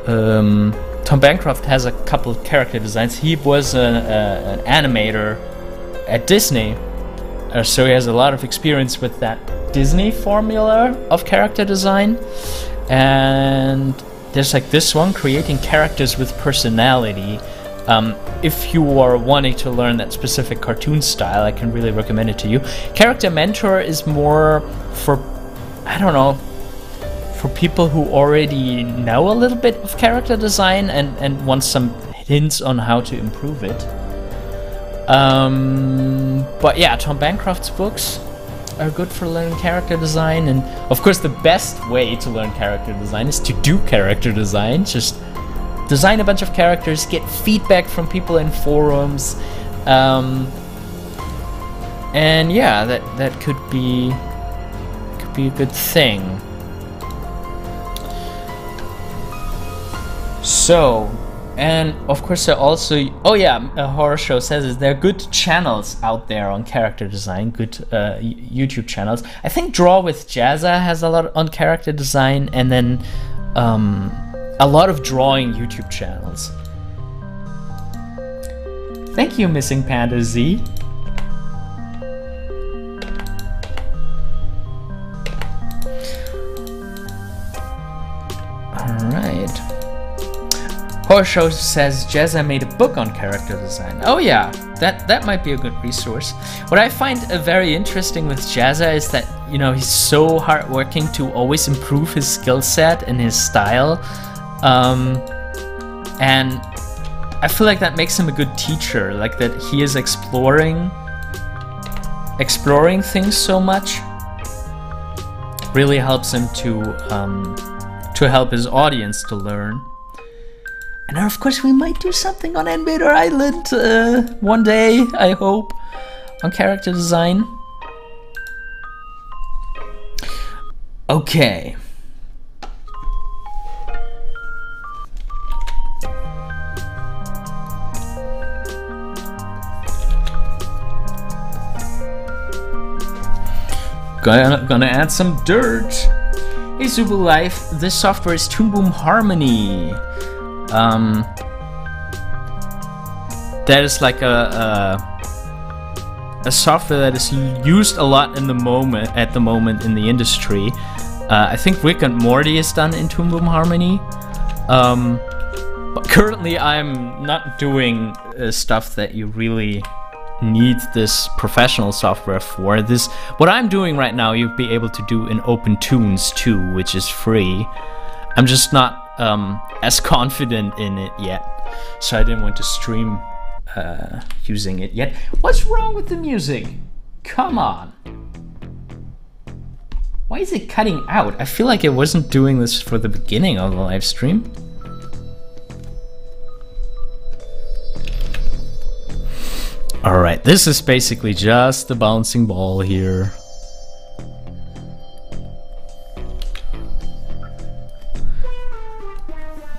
[SPEAKER 1] Tom Bancroft has a couple of character designs. He was an animator at Disney, so he has a lot of experience with that Disney formula of character design. And there's like this one, creating characters with personality. If you are wanting to learn that specific cartoon style, I can really recommend it to you. Character Mentor is more for, I don't know, for people who already know a little bit of character design and want some hints on how to improve it. But yeah, Tom Bancroft's books are good for learning character design, and of course the best way to learn character design is to do character design. Just design a bunch of characters, get feedback from people in forums, and yeah, that could be a good thing. So, and of course there also, oh yeah, a horror show says is there are good channels out there on character design, good YouTube channels. I think Draw with Jazza has a lot on character design, and then a lot of drawing YouTube channels. Thank you, Missing Panda Z. Alright. Horror Show says Jazza made a book on character design. Oh yeah, that might be a good resource. What I find very interesting with Jazza is that, you know, he's so hardworking to always improve his skill set and his style. And I feel like that makes him a good teacher, like that he is exploring things so much. Really helps him to help his audience to learn. And of course we might do something on Animator Island one day, I hope, on character design. Okay. Gonna add some dirt. Hey Zubu Life, this software is Toon Boom Harmony. That is like a software that is used a lot at the moment in the industry. I think Rick and Morty is done in Toon Boom Harmony. But currently I'm not doing stuff that you really need this professional software for. What I'm doing right now, you'll be able to do in OpenTunes too, which is free. I'm just not as confident in it yet, so I didn't want to stream using it yet. What's wrong with the music? Come on. Why is it cutting out? I feel like it wasn't doing this for the beginning of the live stream. Alright, this is basically just the bouncing ball here.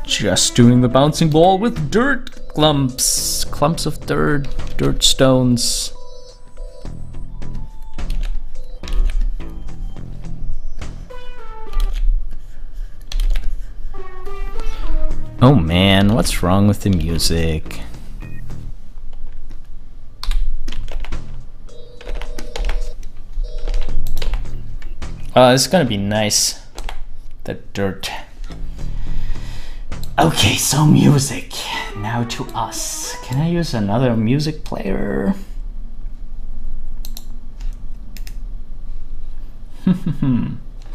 [SPEAKER 1] Just doing the bouncing ball with dirt clumps. Clumps of dirt stones. Oh man, what's wrong with the music? Oh, it's gonna be nice. The dirt. Okay, so music. Now to us. Can I use another music player?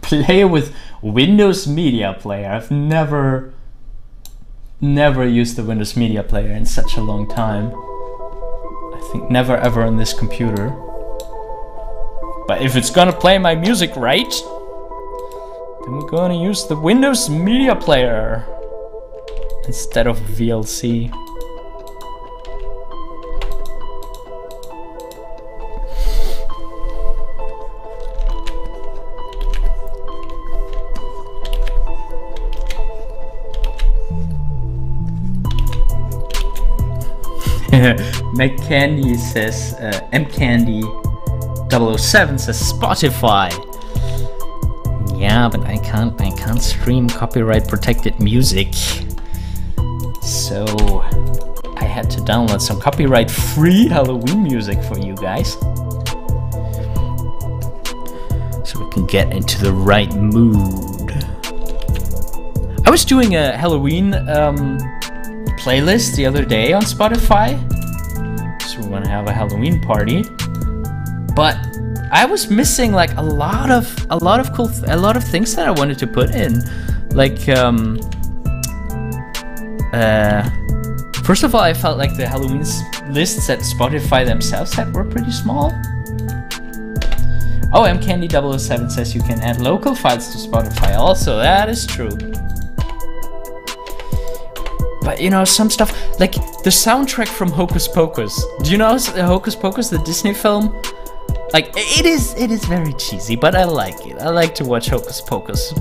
[SPEAKER 1] Play with Windows Media Player. I've never used the Windows Media Player in such a long time. I think never ever on this computer. But if it's gonna play my music right, then we're gonna use the Windows Media Player instead of VLC. McCandy says, MCandy007 says Spotify. Yeah, but I can't stream copyright protected music. So I had to download some copyright free Halloween music for you guys. So we can get into the right mood. I was doing a Halloween playlist the other day on Spotify. So we're gonna have a Halloween party. But I was missing like a lot of things that I wanted to put in. Like first of all, I felt like the Halloween lists that Spotify themselves had were pretty small. Oh, MCandy007 says you can add local files to Spotify also. That is true. But you know, some stuff, like the soundtrack from Hocus Pocus. Do you know Hocus Pocus, the Disney film? Like, it is very cheesy, but I like it. I like to watch Hocus Pocus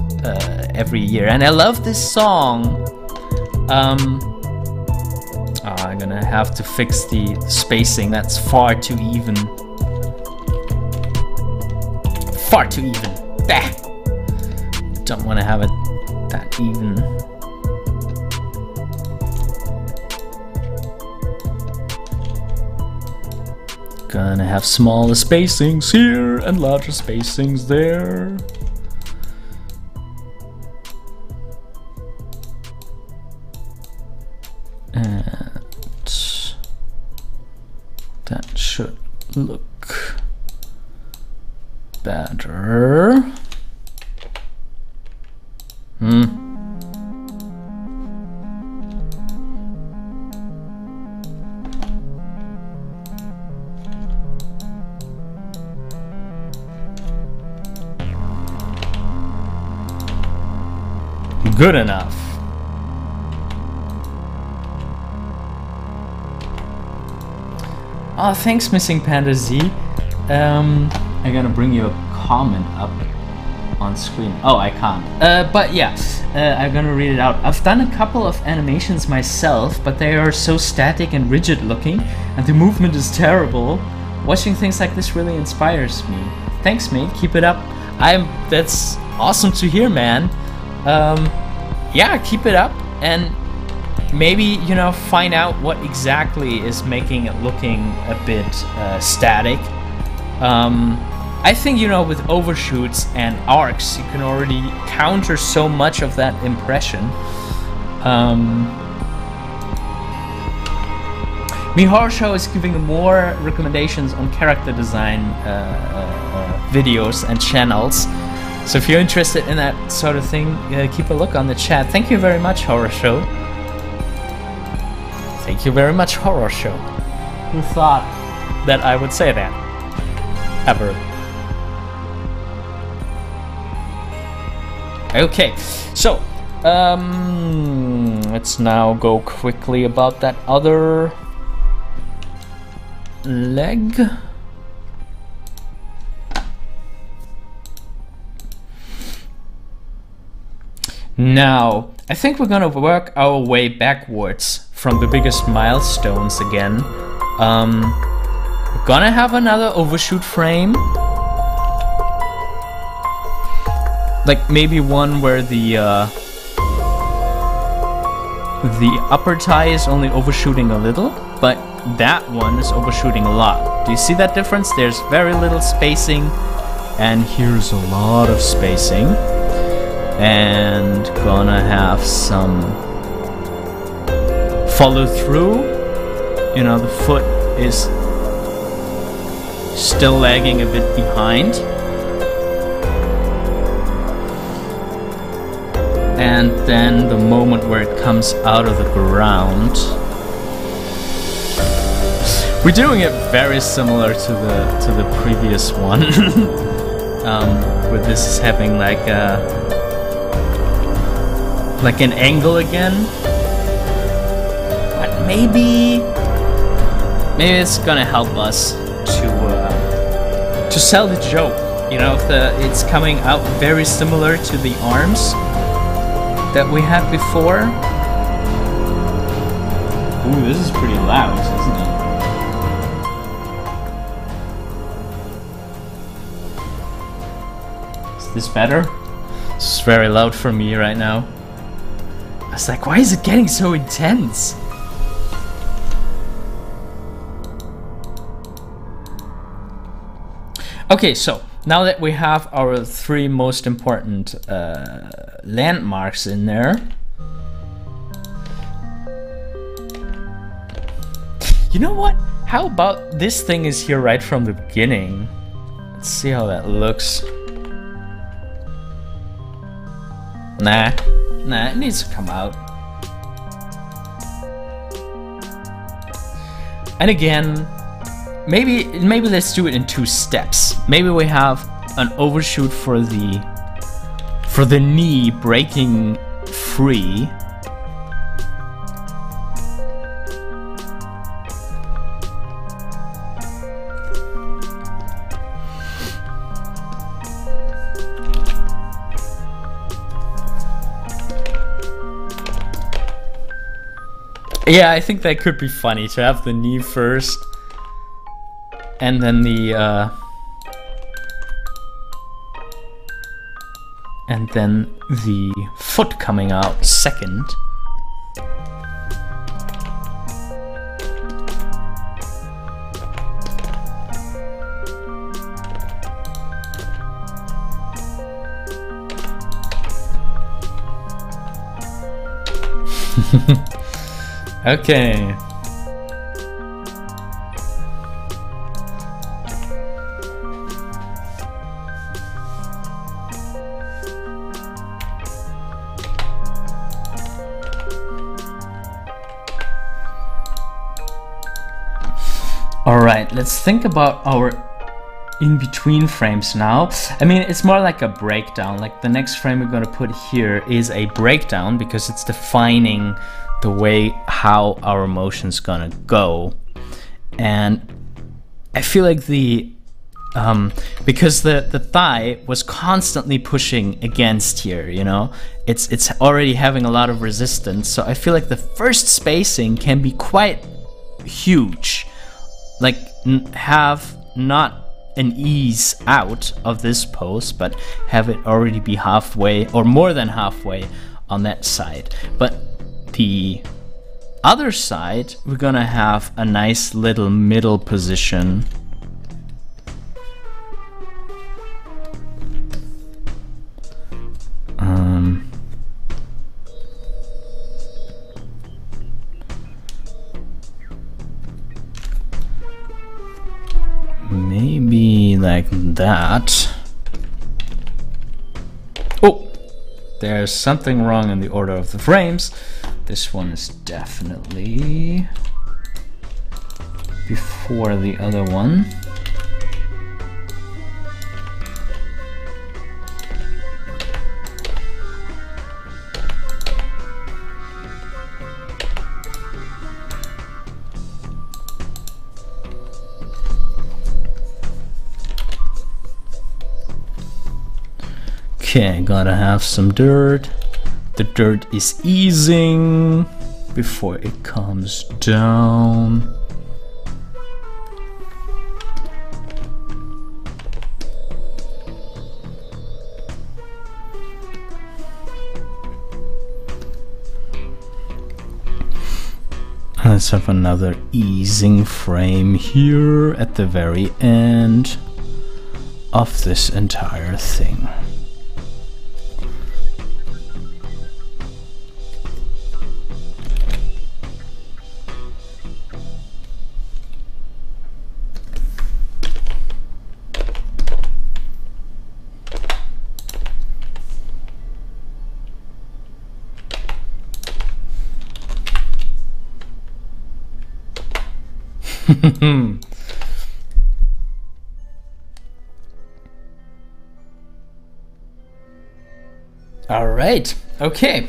[SPEAKER 1] every year. And I love this song. I'm gonna have to fix the spacing. That's far too even. Far too even. Bah! Don't want to have it that even. Gonna have smaller spacings here and larger spacings there. And that should look better. Good enough. Oh, thanks, Missing Panda Z. I'm gonna bring you a comment up on screen. Oh, I can't. But yeah, I'm gonna read it out. I've done a couple of animations myself, but they are so static and rigid looking, and the movement is terrible. Watching things like this really inspires me. Thanks, mate. Keep it up. That's awesome to hear, man. Yeah, keep it up, and maybe, you know, find out what exactly is making it looking a bit static. I think, you know, with overshoots and arcs, you can already counter so much of that impression. Me Horror Show is giving more recommendations on character design videos and channels. So if you're interested in that sort of thing, keep a look on the chat. Thank you very much, Horror Show. Thank you very much, Horror Show. Who thought that I would say that? Ever. Okay, so let's now go quickly about that other leg. Now, I think we're gonna work our way backwards from the biggest milestones again. We're gonna have another overshoot frame. Like maybe one where the upper tie is only overshooting a little, but that one is overshooting a lot. Do you see that difference? There's very little spacing, and here's a lot of spacing. And gonna have some follow through. You know, the foot is still lagging a bit behind. And then the moment where it comes out of the ground. We're doing it very similar to the previous one. Where this is having like an angle again, but maybe it's gonna help us to sell the joke. You know, if it's coming out very similar to the arms that we had before. Ooh, this is pretty loud, isn't it? this better? It's very loud for me right now. I was like, why is it getting so intense? Okay, so now that we have our 3 most important landmarks in there, you know what? How about this thing is here right from the beginning? Let's see how that looks. Nah, it needs to come out. And again, maybe let's do it in 2 steps. Maybe we have an overshoot for the knee breaking free. Yeah, I think that could be funny to have the knee first and then the foot coming out second. Okay. Alright, let's think about our in-between frames now. I mean, it's more like a breakdown. Like the next frame we're going to put here is a breakdown because it's defining the way how our motion's gonna go. And I feel like because the thigh was constantly pushing against here, you know, it's already having a lot of resistance, so I feel like the first spacing can be quite huge. Like have not an ease out of this pose, but have it already be halfway or more than halfway on that side. But the other side, we're gonna have a nice little middle position. Maybe like that. Oh, there's something wrong in the order of the frames. This one is definitely before the other one. Okay, gotta have some dirt. The dirt is easing before it comes down. Let's have another easing frame here at the very end of this entire thing. Alright, okay.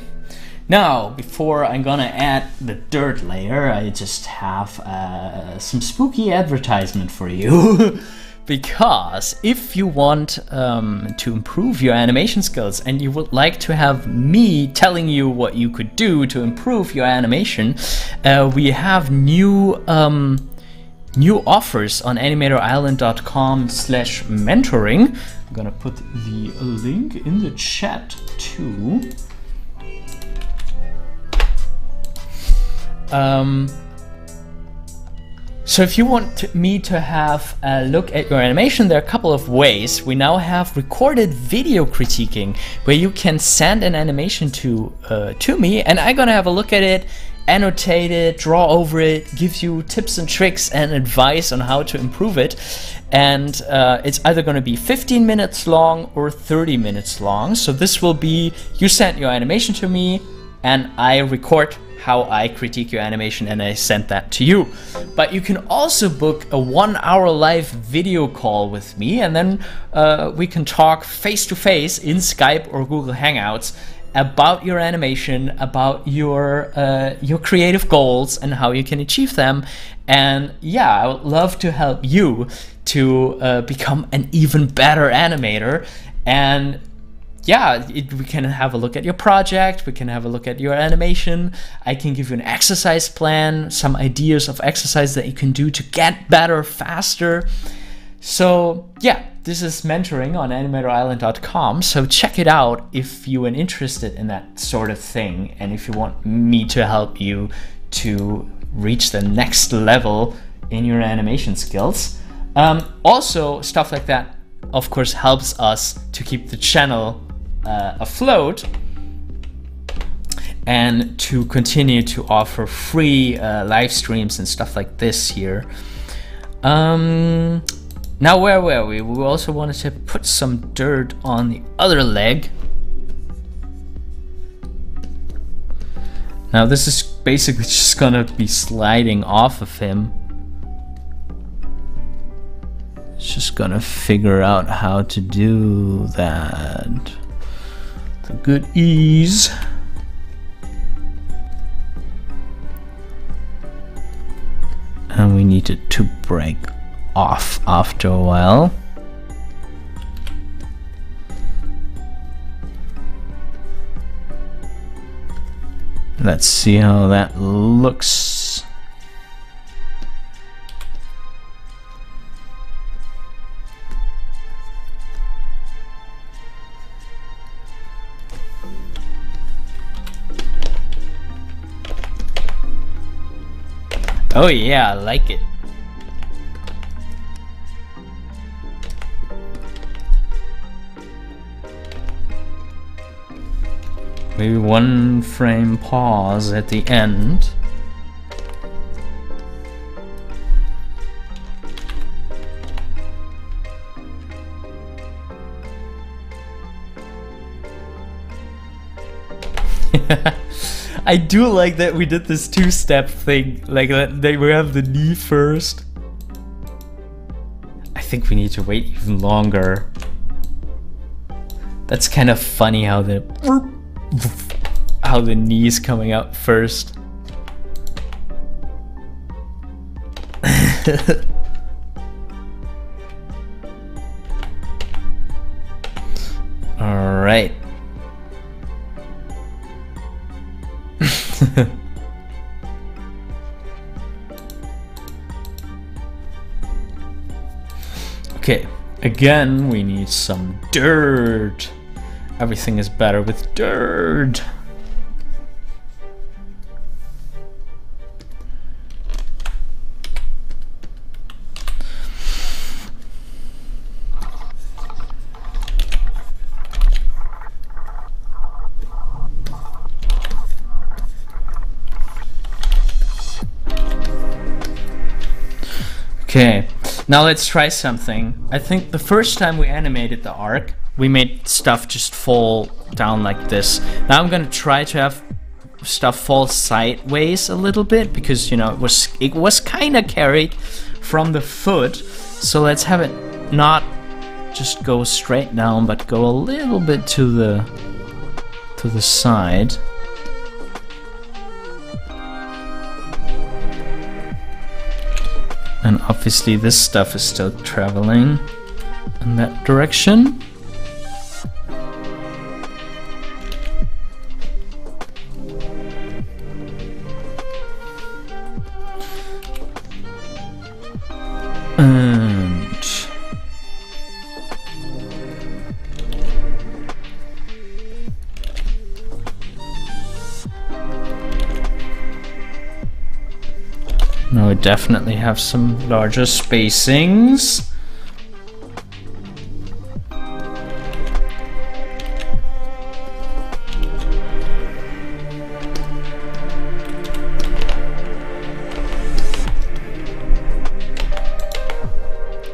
[SPEAKER 1] Now, before I'm gonna add the dirt layer, I just have some spooky advertisement for you. Because if you want to improve your animation skills and you would like to have me telling you what you could do to improve your animation, we have new new offers on animatorisland.com/mentoring. I'm gonna put the link in the chat too. So if you want me to have a look at your animation, there are a couple of ways. We now have recorded video critiquing, where you can send an animation to me, and I'm gonna have a look at it, annotate it, draw over it, give you tips and tricks and advice on how to improve it. And it's either gonna be 15 minutes long or 30 minutes long. So this will be, you send your animation to me, and I record how I critique your animation and I send that to you. But you can also book a 1-hour live video call with me, and then we can talk face to face in Skype or Google Hangouts about your animation, about your creative goals and how you can achieve them. And yeah, I would love to help you to become an even better animator. And yeah, we can have a look at your project, we can have a look at your animation, I can give you an exercise plan, some ideas of exercise that you can do to get better faster. So yeah, this is mentoring on animatorisland.com, so check it out if you are interested in that sort of thing, and if you want me to help you to reach the next level in your animation skills. Also, stuff like that, of course, helps us to keep the channel afloat and to continue to offer free live streams and stuff like this here. Now, where were we? We also wanted to put some dirt on the other leg. Now this is basically just gonna be sliding off of him. Just gonna figure out how to do that. The good ease. And we need it to break off after a while. Let's see how that looks. Oh yeah, I like it. Maybe 1 frame pause at the end. I do like that we did this 2-step thing, like that they will have the knee first. I think we need to wait even longer. That's kind of funny how the knee is coming out first. All right. Okay, again, we need some dirt. Everything is better with dirt. Okay, now let's try something. I think the first time we animated the arc, we made stuff just fall down like this. Now I'm gonna try to have stuff fall sideways a little bit, because you know it was kind of carried from the foot. So let's have it not just go straight down, but go a little bit to the side. And obviously this stuff is still traveling in that direction. And now we definitely have some larger spacings.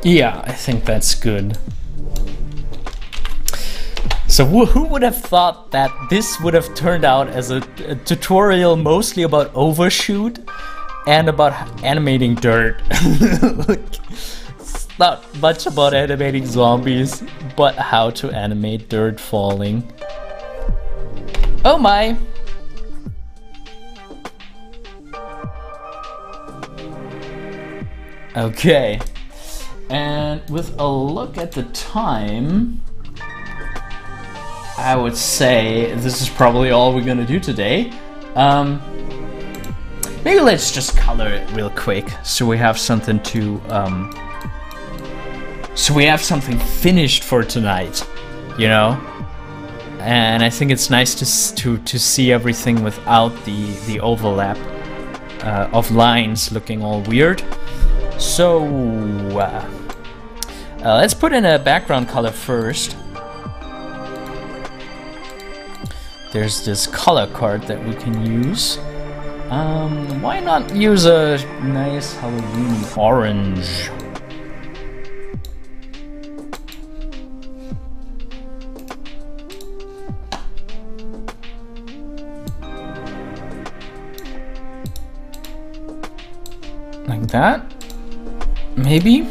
[SPEAKER 1] Yeah, I think that's good. So who would have thought that this would have turned out as a tutorial mostly about overshoot and about animating dirt? Like, it's not much about animating zombies, but how to animate dirt falling. Oh my! Okay. And with a look at the time, I would say this is probably all we're gonna do today. Maybe let's just color it real quick so we have something to finished for tonight, you know. And I think it's nice to see everything without the overlap of lines looking all weird. So let's put in a background color first. There's this color card that we can use. Why not use a nice Halloween orange? Like that? Maybe?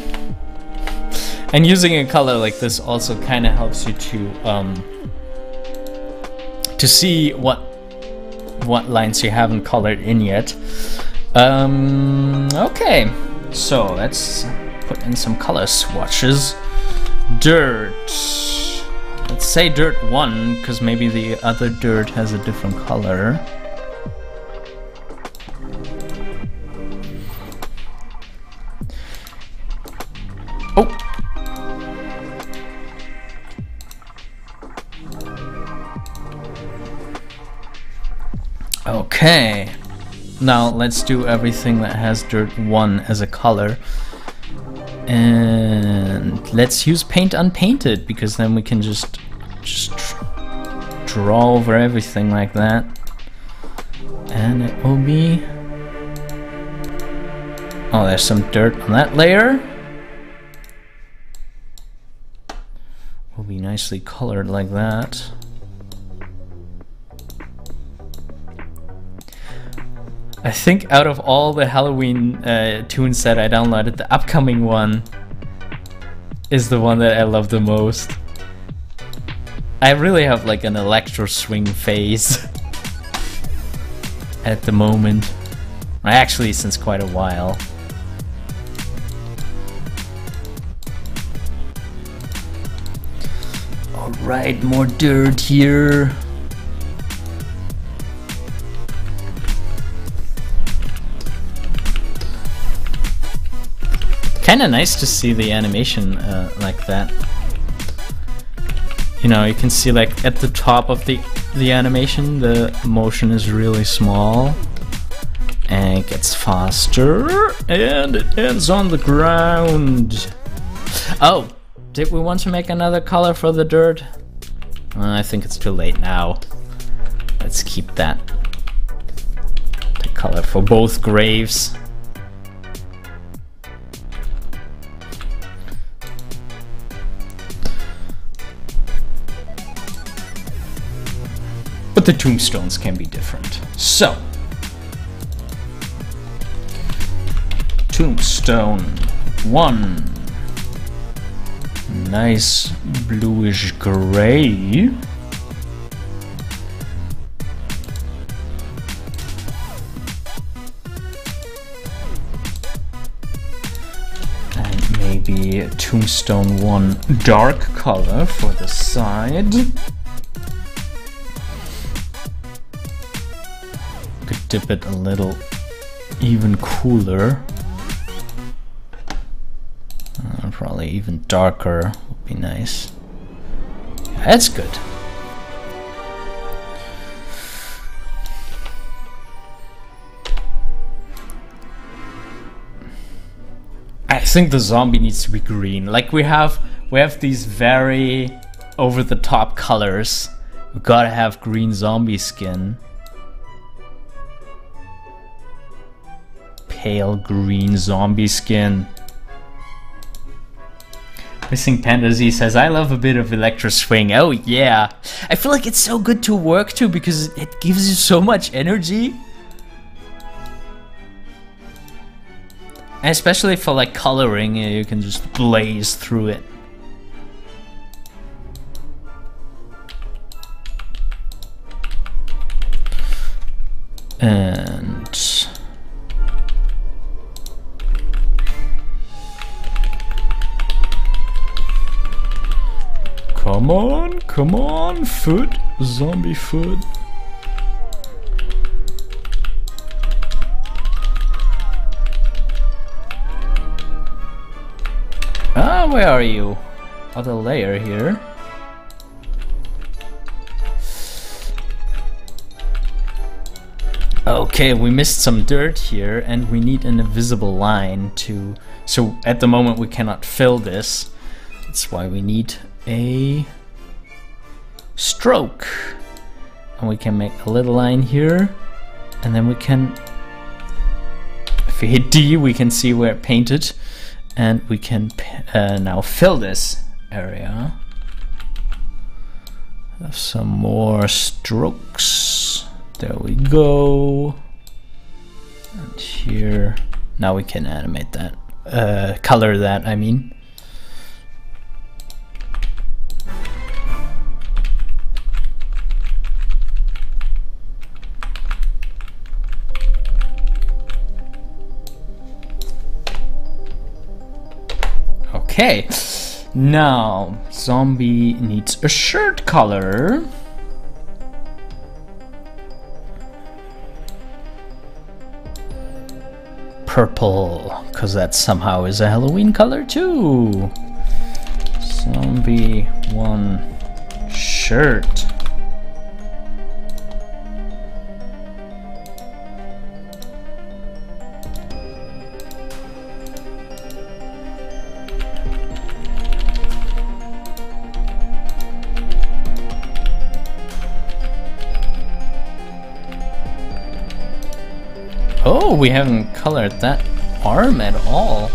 [SPEAKER 1] And using a color like this also kind of helps you to see what lines you haven't colored in yet. Okay, so let's put in some color swatches. Dirt. Let's say dirt 1, because maybe the other dirt has a different color. Oh! Okay, now let's do everything that has dirt 1 as a color, and let's use paint unpainted, because then we can just draw over everything like that, and it will be, oh, there's some dirt on that layer. Will be nicely colored like that. I think out of all the Halloween tunes that I downloaded, the upcoming one is the one that I love the most. I really have like an electro swing phase at the moment. Actually, since quite a while. Alright, more dirt here. Kinda nice to see the animation like that. You know, you can see like at the top of the animation, the motion is really small. And it gets faster, and it ends on the ground. Oh, did we want to make another color for the dirt? I think it's too late now. Let's keep that. The color for both graves. But the tombstones can be different. So, tombstone 1. Nice bluish gray. And maybe tombstone 1 dark color for the side. Could dip it a little even cooler. Definitely even darker would be nice. That's good. I think the zombie needs to be green. Like we have these very over-the-top colors. We gotta have green zombie skin. Pale green zombie skin. Missing Panda Z says, I love a bit of electro swing. Oh yeah. I feel like it's so good to work to because it gives you so much energy. And especially for like coloring, you can just blaze through it. And come on, foot, zombie foot. Ah, where are you? Other layer here. Okay, we missed some dirt here and we need an invisible line to... So at the moment we cannot fill this. That's why we need a stroke. And we can make a little line here. And then we can... If we hit D, we can see where it painted. And we can now fill this area. Have some more strokes. There we go. And here, now we can animate that, color that, I mean. Okay, now zombie needs a shirt color. Purple, because that somehow is a Halloween color too. Zombie 1 shirt. Oh, we haven't colored that arm at all.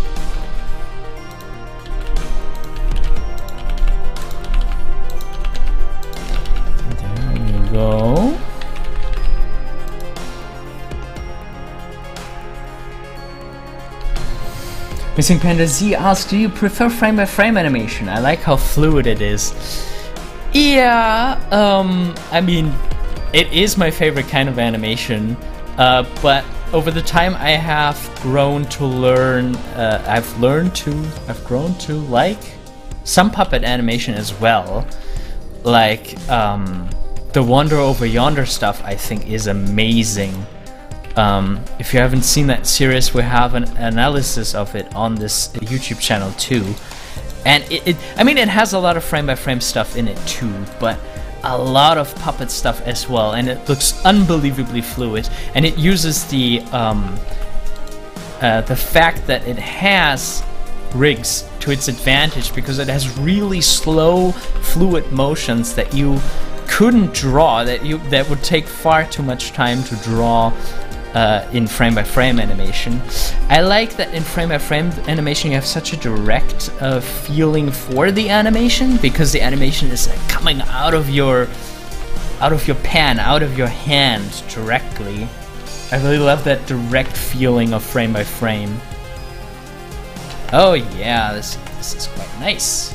[SPEAKER 1] There we go. Missing Panda Z asks, do you prefer frame by frame animation? I like how fluid it is. Yeah, I mean, it is my favorite kind of animation, but over the time I have grown to learn, I've grown to like some puppet animation as well. Like the Wander Over Yonder stuff I think is amazing. If you haven't seen that series, we have an analysis of it on this YouTube channel too. And I mean, it has a lot of frame by frame stuff in it too, but a lot of puppet stuff as well, and it looks unbelievably fluid, and it uses the fact that it has rigs to its advantage because it has really slow fluid motions that you couldn't draw, that would take far too much time to draw in frame by frame animation. I like that in frame by frame animation you have such a direct feeling for the animation, because the animation is coming out of your pan, out of your hand directly. I really love that direct feeling of frame by frame. Oh yeah, this is quite nice.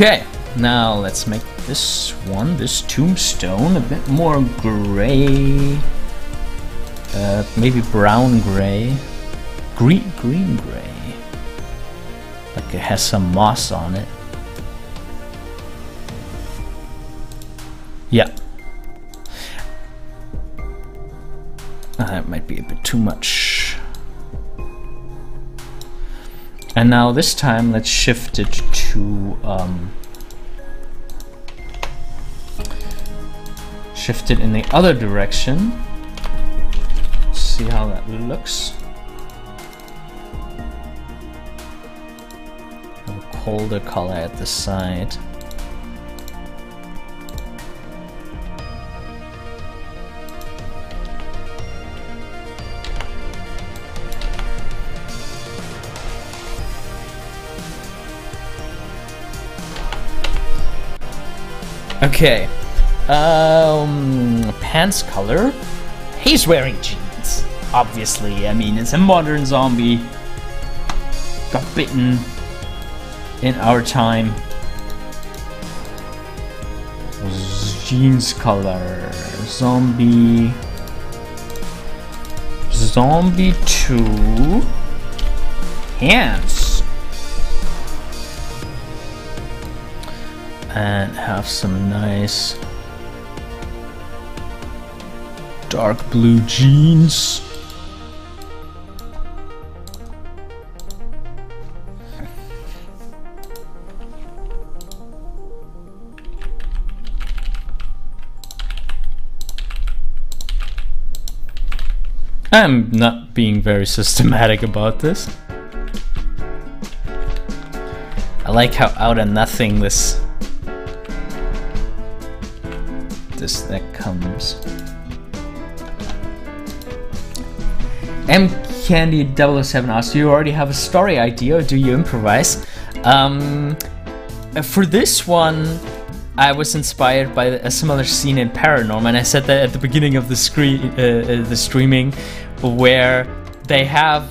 [SPEAKER 1] Okay, now let's make this tombstone, a bit more gray, maybe brown gray, green gray, like it has some moss on it. Yeah, That might be a bit too much. And now this time let's shift it to shift it in the other direction. See how that looks. Have a colder color at the side. Okay, pants color. He's wearing jeans, obviously. I mean, it's a modern zombie. Got bitten in our time. Jeans color. Zombie 2. Hands. And have some nice dark blue jeans. I'm not being very systematic about this. I like how out of nothing this neck comes. M Candy 007 asks, do you already have a story idea or do you improvise? For this one, I was inspired by a similar scene in Paranormal, and I said that at the beginning of the streaming, where they have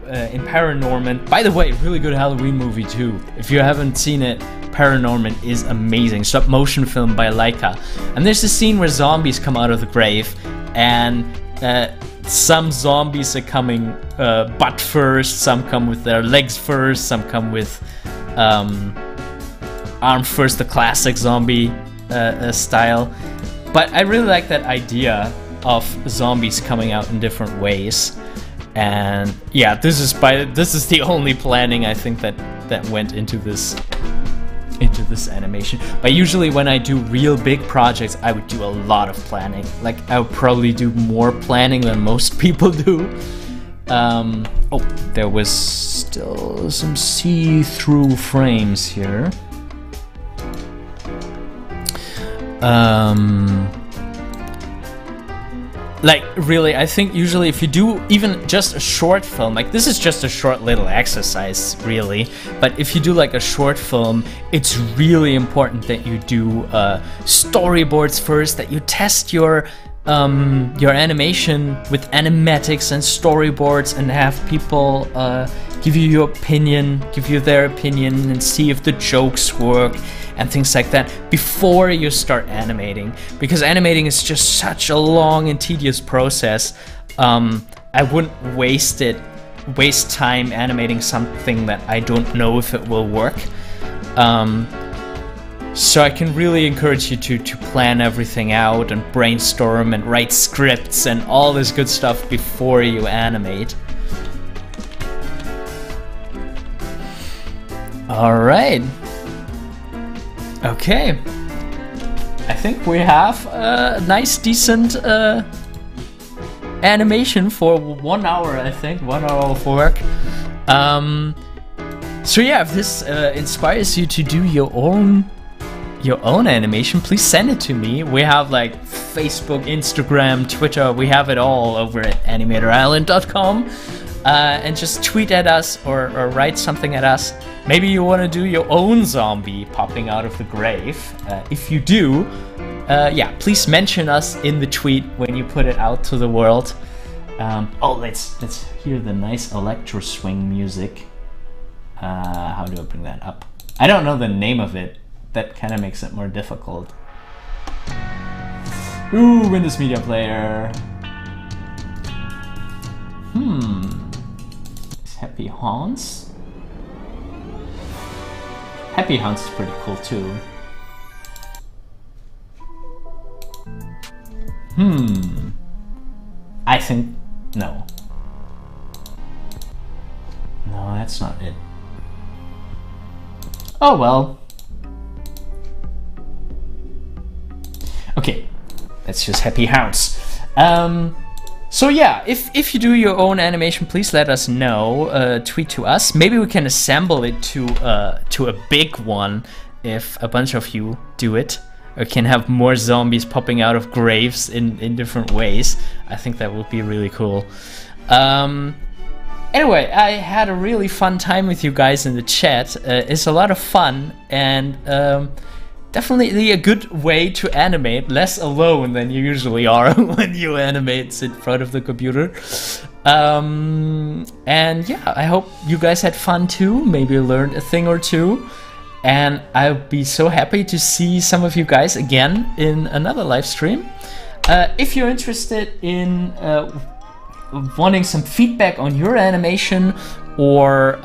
[SPEAKER 1] in Paranormal. By the way, really good Halloween movie too. If you haven't seen it, Paranormal is amazing. Stop motion film by Leica. And there's a scene where zombies come out of the grave, and some zombies are coming butt first, some come with their legs first, some come with arm first, the classic zombie style. But I really like that idea of zombies coming out in different ways. And yeah, this is the only planning I think that went into this animation. But usually when I do real big projects, I would do a lot of planning. Like, I would probably do more planning than most people do. Oh, there was still some see-through frames here. Like, really, I think usually if you do even just a short film, like this is just a short little exercise, really, but if you do like a short film, it's really important that you do storyboards first, that you test your animation with animatics and storyboards and have people give you your opinion, give you their opinion and see if the jokes work and things like that before you start animating, because animating is just such a long and tedious process. I wouldn't waste time animating something that I don't know if it will work. So I can really encourage you to plan everything out and brainstorm and write scripts and all this good stuff before you animate. All right. Okay. I think we have a nice, decent animation for 1 hour, I think. 1 hour of work. So yeah, if this inspires you to do your own animation, please send it to me. We have like Facebook, Instagram, Twitter, we have it all over at animatorisland.com. And just tweet at us or write something at us. Maybe you want to do your own zombie popping out of the grave. If you do, yeah, please mention us in the tweet when you put it out to the world. Oh, let's hear the nice electro swing music. How do I bring that up? I don't know the name of it. That kind of makes it more difficult. Ooh, Windows Media Player. Happy Haunts? Happy Haunts is pretty cool too. I think, no. No, that's not it. Oh well. Okay, that's just happy hounds. So yeah, if you do your own animation, please let us know. Tweet to us. Maybe we can assemble it to a big one if a bunch of you do it. Or can have more zombies popping out of graves in different ways. I think that would be really cool. Anyway, I had a really fun time with you guys in the chat. It's a lot of fun and definitely a good way to animate, less alone than you usually are when you animate in front of the computer. And yeah, I hope you guys had fun too, maybe learned a thing or two. And I'll be so happy to see some of you guys again in another live stream. If you're interested in wanting some feedback on your animation or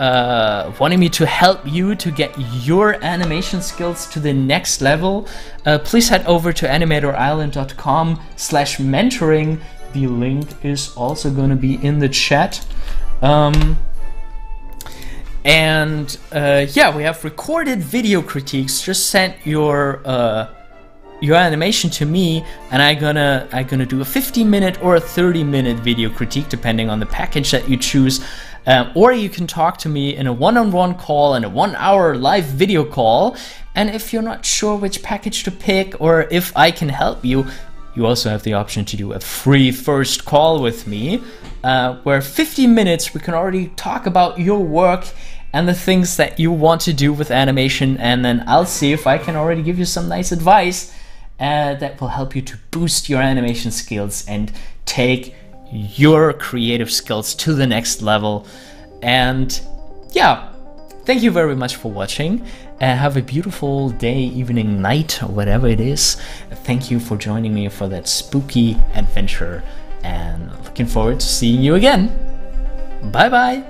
[SPEAKER 1] wanting me to help you to get your animation skills to the next level, please head over to animatorisland.com/mentoring. The link is also going to be in the chat. Yeah, we have recorded video critiques. Just send your animation to me, and I'm gonna do a 15-minute or a 30-minute video critique depending on the package that you choose. Or you can talk to me in a one-on-one call and a 1-hour live video call. And if you're not sure which package to pick or if I can help you, you also have the option to do a free first call with me, where 15 minutes we can already talk about your work and the things that you want to do with animation, and then I'll see if I can already give you some nice advice that will help you to boost your animation skills and take your creative skills to the next level. And yeah, thank you very much for watching. Have a beautiful day, evening, night, or whatever it is. Thank you for joining me for that spooky adventure, and looking forward to seeing you again. Bye bye.